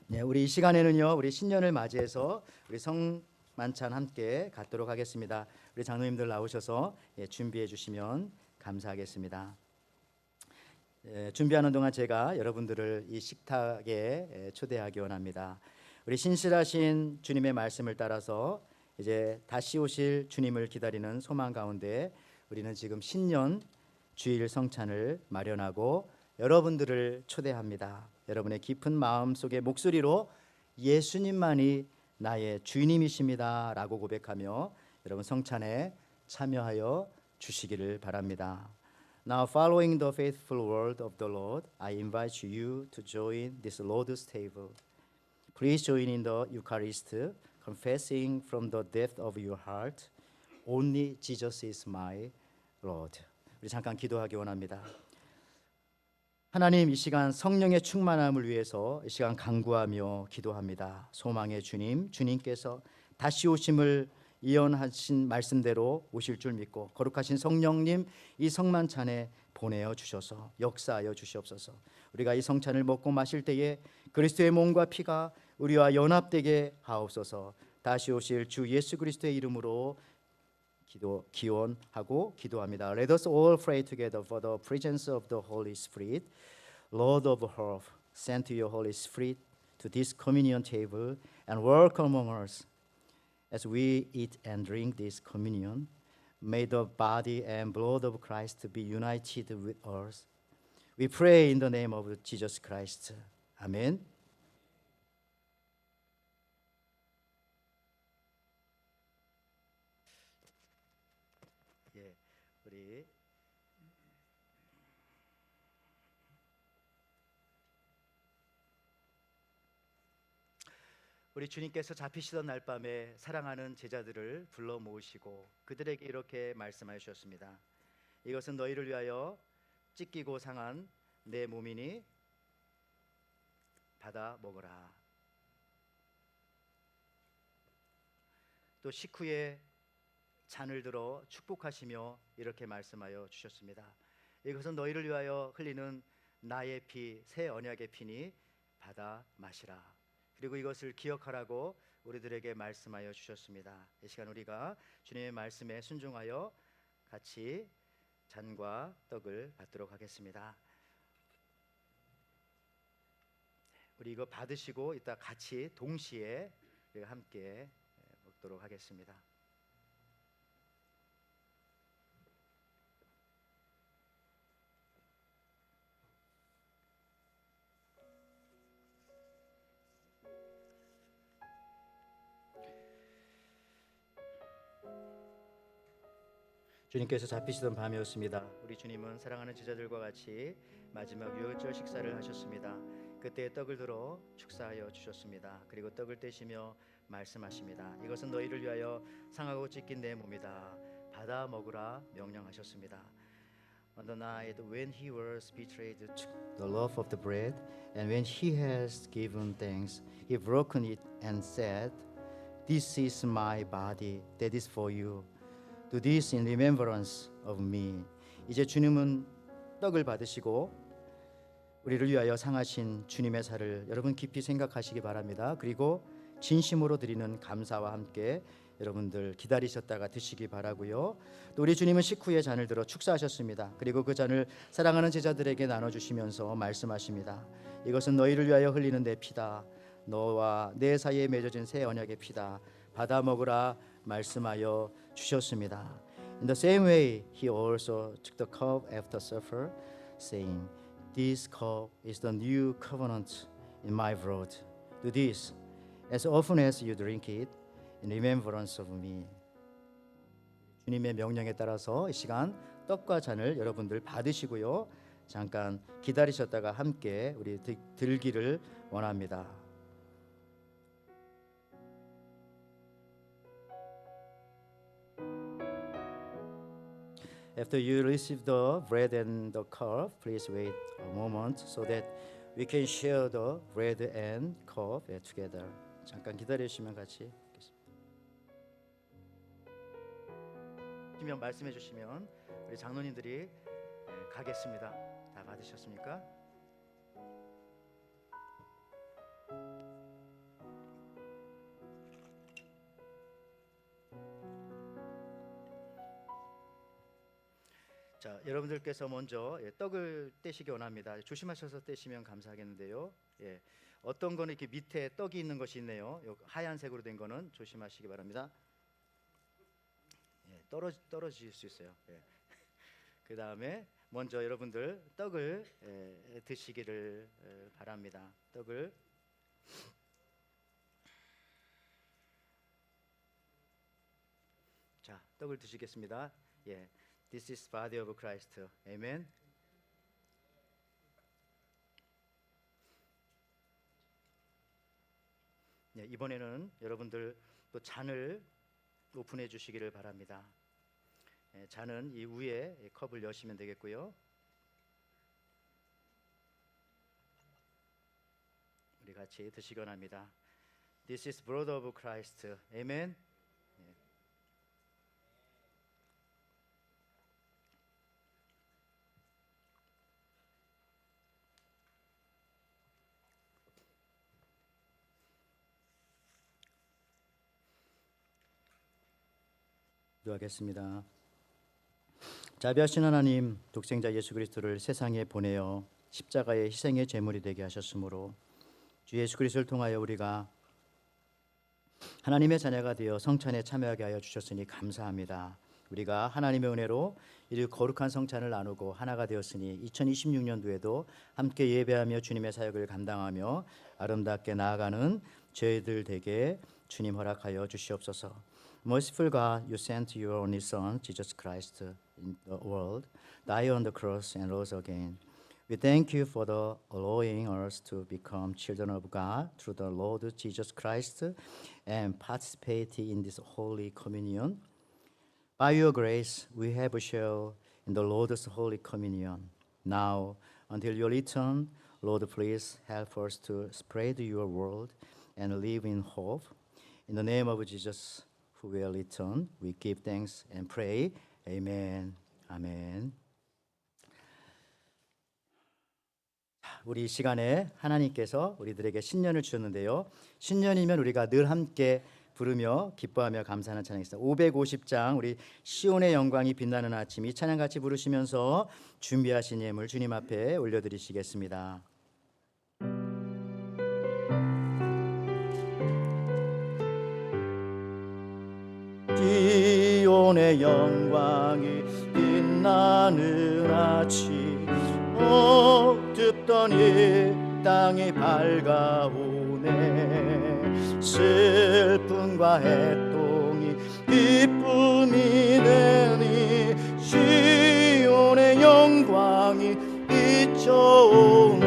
네, 우리 이 시간에는요, 우리 신년을 맞이해서 우리 성만찬 함께 갖도록 하겠습니다. 우리 장로님들 나오셔서 준비해 주시면 감사하겠습니다. 준비하는 동안 제가 여러분들을 이 식탁에 초대하기 원합니다. 우리 신실하신 주님의 말씀을 따라서 이제 다시 오실 주님을 기다리는 소망 가운데 우리는 지금 신년 주일 성찬을 마련하고 여러분들을 초대합니다. 여러분의 깊은 마음 속의 목소리로 예수님만이 나의 주님이십니다 라고 고백하며 여러분 성찬에 참여하여 주시기를 바랍니다. Now following the faithful word of the Lord, I invite you to join this Lord's table. Please join in the Eucharist, confessing from the depth of your heart, only Jesus is my Lord. 우리 잠깐 기도하기 원합니다. 하나님, 이 시간 성령의 충만함을 위해서 이 시간 간구하며 기도합니다. 소망의 주님, 주님께서 다시 오심을 예언하신 말씀대로 오실 줄 믿고 거룩하신 성령님 이 성만찬에 보내어 주셔서 역사하여 주시옵소서. 우리가 이 성찬을 먹고 마실 때에 그리스도의 몸과 피가 우리와 연합되게 하옵소서. 다시 오실 주 예수 그리스도의 이름으로 기원하고 기도합니다. Let us all pray together for the presence of the Holy Spirit. Lord of hope, send to your Holy Spirit to this communion table and work among us as we eat and drink this communion. May the body and blood of Christ be united with us. We pray in the name of Jesus Christ. 아멘. 예, 우리 주님께서 잡히시던 날 밤에 사랑하는 제자들을 불러 모으시고 그들에게 이렇게 말씀하여 주셨습니다. 이것은 너희를 위하여 찢기고 상한 내 몸이니 받아 먹으라. 또 식후에 잔을 들어 축복하시며 이렇게 말씀하여 주셨습니다. 이것은 너희를 위하여 흘리는 나의 피, 새 언약의 피니 받아 마시라. 그리고 이것을 기억하라고 우리들에게 말씀하여 주셨습니다. 이 시간 우리가 주님의 말씀에 순종하여 같이 잔과 떡을 받도록 하겠습니다. 우리 이거 받으시고 이따 같이 동시에 우리가 함께 먹도록 하겠습니다. 주님께서 잡히시던 밤이었습니다. 우리 주님은 사랑하는 제자들과 같이 마지막 유월절 식사를 하셨습니다. 그때 떡을 들어 축사하여 주셨습니다. 그리고 떡을 떼시며 말씀하십니다. 이것은 너희를 위하여 상하고 찢긴 내 몸이다. 받아 먹으라 명령하셨습니다. On the night when he was betrayed, took the loaf of the bread, and when he has given thanks, he broken it and said, "This is my body that is for you. Do this in remembrance of me." 이제 주님은 떡을 받으시고 우리를 위하여 상하신 주님의 살을 여러분 깊이 생각하시기 바랍니다. 그리고 진심으로 드리는 감사와 함께 여러분들 기다리셨다가 드시기 바라고요. 또 우리 주님은 식후에 잔을 들어 축사하셨습니다. 그리고 그 잔을 사랑하는 제자들에게 나눠주시면서 말씀하십니다. 이것은 너희를 위하여 흘리는 내 피다. 너와 내 사이에 맺어진 새 언약의 피다. 받아 먹으라 말씀하여 주셨습니다. In the same way, he also took the cup after supper, saying, "This cup is the new covenant in my blood. Do this as often as you drink it in remembrance of me." 주님의 명령에 따라서 이 시간 떡과 잔을 여러분들 받으시고요. 잠깐 기다리셨다가 함께 우리 들기를 원합니다. After you receive the bread and the cup, please wait a moment so that we can share the bread and cup together. 잠깐 기다리시면 같이 하겠습니다. 주시면 말씀해 주시면 우리 장로님들이 가겠습니다. 다 받으셨습니까? 자, 여러분들께서 먼저 떡을 떼시기 원합니다. 조심하셔서 떼시면 감사하겠는데요. 어떤 거는 이렇게 밑에 떡이 있는 것이 있네요. 하얀색으로 된 거는 조심하시기 바랍니다. 떨어질 수 있어요. 그 다음에 먼저 여러분들 떡을 드시기를 바랍니다. 떡을 자, 떡을 드시겠습니다. This is body of Christ. Amen. 이번에는 여러분들 또 잔을 오픈해 주시기를 바랍니다. 잔은 이 위에 컵을 여시면 되겠고요. 우리 같이 드시기 원합니다. This is blood of Christ. 아멘. 기도하겠습니다. 자비하신 하나님, 독생자 예수 그리스도를 세상에 보내어 십자가의 희생의 제물이 되게 하셨으므로 주 예수 그리스도를 통하여 우리가 하나님의 자녀가 되어 성찬에 참여하게 하여 주셨으니 감사합니다. 우리가 하나님의 은혜로 이 거룩한 성찬을 나누고 하나가 되었으니 2026년도에도 함께 예배하며 주님의 사역을 감당하며 아름답게 나아가는 저희들 되게 주님 허락하여 주시옵소서. Merciful God, you sent your only Son, Jesus Christ, in the world, died on the cross and rose again. We thank you for the allowing us to become children of God through the Lord Jesus Christ and participate in this holy communion. By your grace, we have shared in the Lord's holy communion. Now, until your return, Lord, please help us to spread your word and live in hope. In the name of Jesus, who will return, we give thanks and pray. Amen. 아멘. 우리 이 시간에 하나님께서 우리들에게 신년을 주셨는데요. 신년이면 우리가 늘 함께 부르며 기뻐하며 감사하는 찬양이 있습니다. 550장 우리 시온의 영광이 빛나는 아침 이 찬양 같이 부르시면서 준비하신 예물 주님 앞에 올려드리시겠습니다. 시온의 영광이 빛나는 아침 어둡던 이 땅이 밝아오네 슬픔과 해통이 기쁨이 되니 시온의 영광이 비춰오네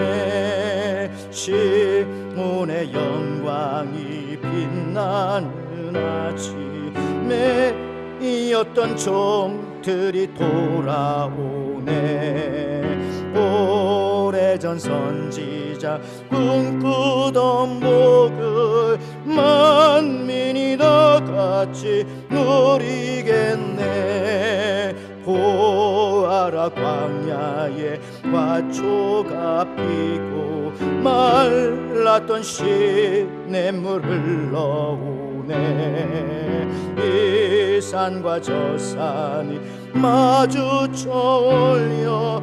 시온의 영광이 빛나는 아침에 이었던 종들이 돌아오네 오래전 선지자 꿈꾸던 복을 만민이 다 같이 누리겠네 보아라 광야에 화초가 피고 말랐던 시냇물 흘러오네 이 산과 저 산이 마주쳐 올려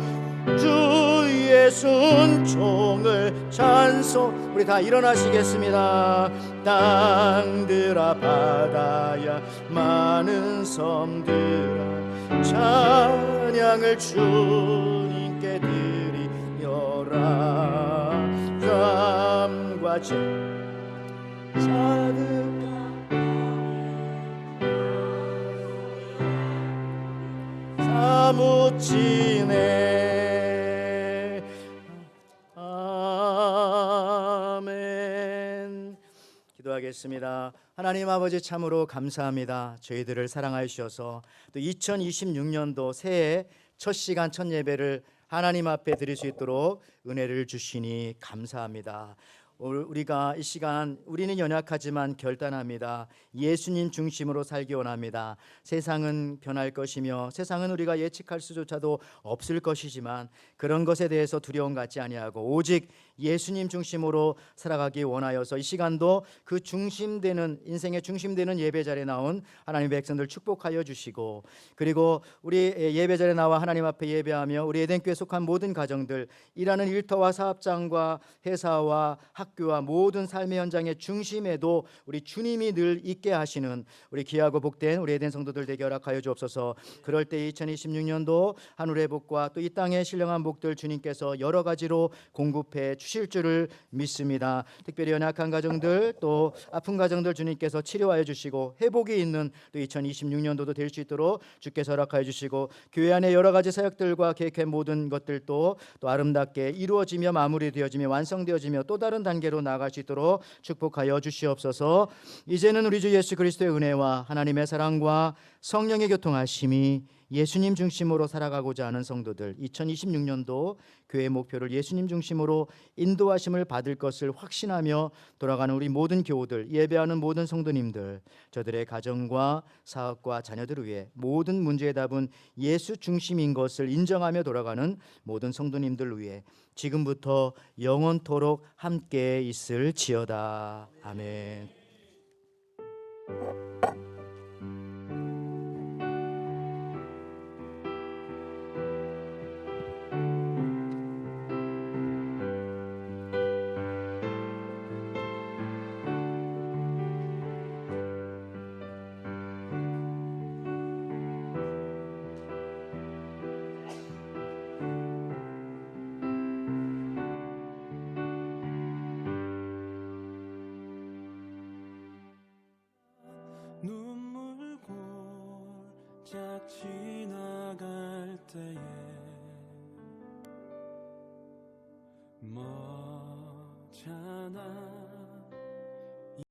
주의 순종을 찬송 우리 다 일어나시겠습니다. 땅들아 바다야 많은 섬들아 찬양을 주님께 드리려라 삶과 자득한 사무치네 아멘. 기도하겠습니다. 하나님 아버지 참으로 감사합니다. 저희들을 사랑하여 주셔서 또 2026년도 새해 첫 시간 첫 예배를 하나님 앞에 드릴 수 있도록 은혜를 주시니 감사합니다. 우리가 이 시간 우리는 연약하지만 결단합니다. 예수님 중심으로 살기 원합니다. 세상은 변할 것이며 세상은 우리가 예측할 수조차도 없을 것이지만 그런 것에 대해서 두려움 갖지 아니하고 오직 예수님 중심으로 살아가기 원하여서 이 시간도 그 중심되는 인생의 중심되는 예배 자리에 나온 하나님의 백성들 축복하여 주시고 그리고 우리 예배 자리에 나와 하나님 앞에 예배하며 우리 에덴교회에 속한 모든 가정들 일하는 일터와 사업장과 회사와 학교와 모든 삶의 현장의 중심에도 우리 주님이 늘 있게 하시는 우리 귀하고 복된 우리 에덴 성도들 되게 허락하여 주옵소서. 그럴 때 2026년도 하늘의 복과 또 이 땅의 신령한 복들 주님께서 여러 가지로 공급해 주실 줄을 믿습니다. 특별히 연약한 가정들 또 아픈 가정들 주님께서 치료하여 주시고 회복이 있는 또 2026년도도 될 수 있도록 주께서 허락하여 주시고 교회 안에 여러 가지 사역들과 계획한 모든 것들도 또 아름답게 이루어지며 마무리되어지며 완성되어지며 또 다른 단계로 나아갈 수 있도록 축복하여 주시옵소서. 이제는 우리 주 예수 그리스도의 은혜와 하나님의 사랑과 성령의 교통하심이 예수님 중심으로 살아가고자 하는 성도들, 2026년도 교회 목표를 예수님 중심으로 인도하심을 받을 것을 확신하며 돌아가는 우리 모든 교우들, 예배하는 모든 성도님들, 저들의 가정과 사업과 자녀들을 위해 모든 문제의 답은 예수 중심인 것을 인정하며 돌아가는 모든 성도님들을 위해 지금부터 영원토록 함께 있을지어다. 아멘. 눈물 골짝 지나갈 때에 머잖아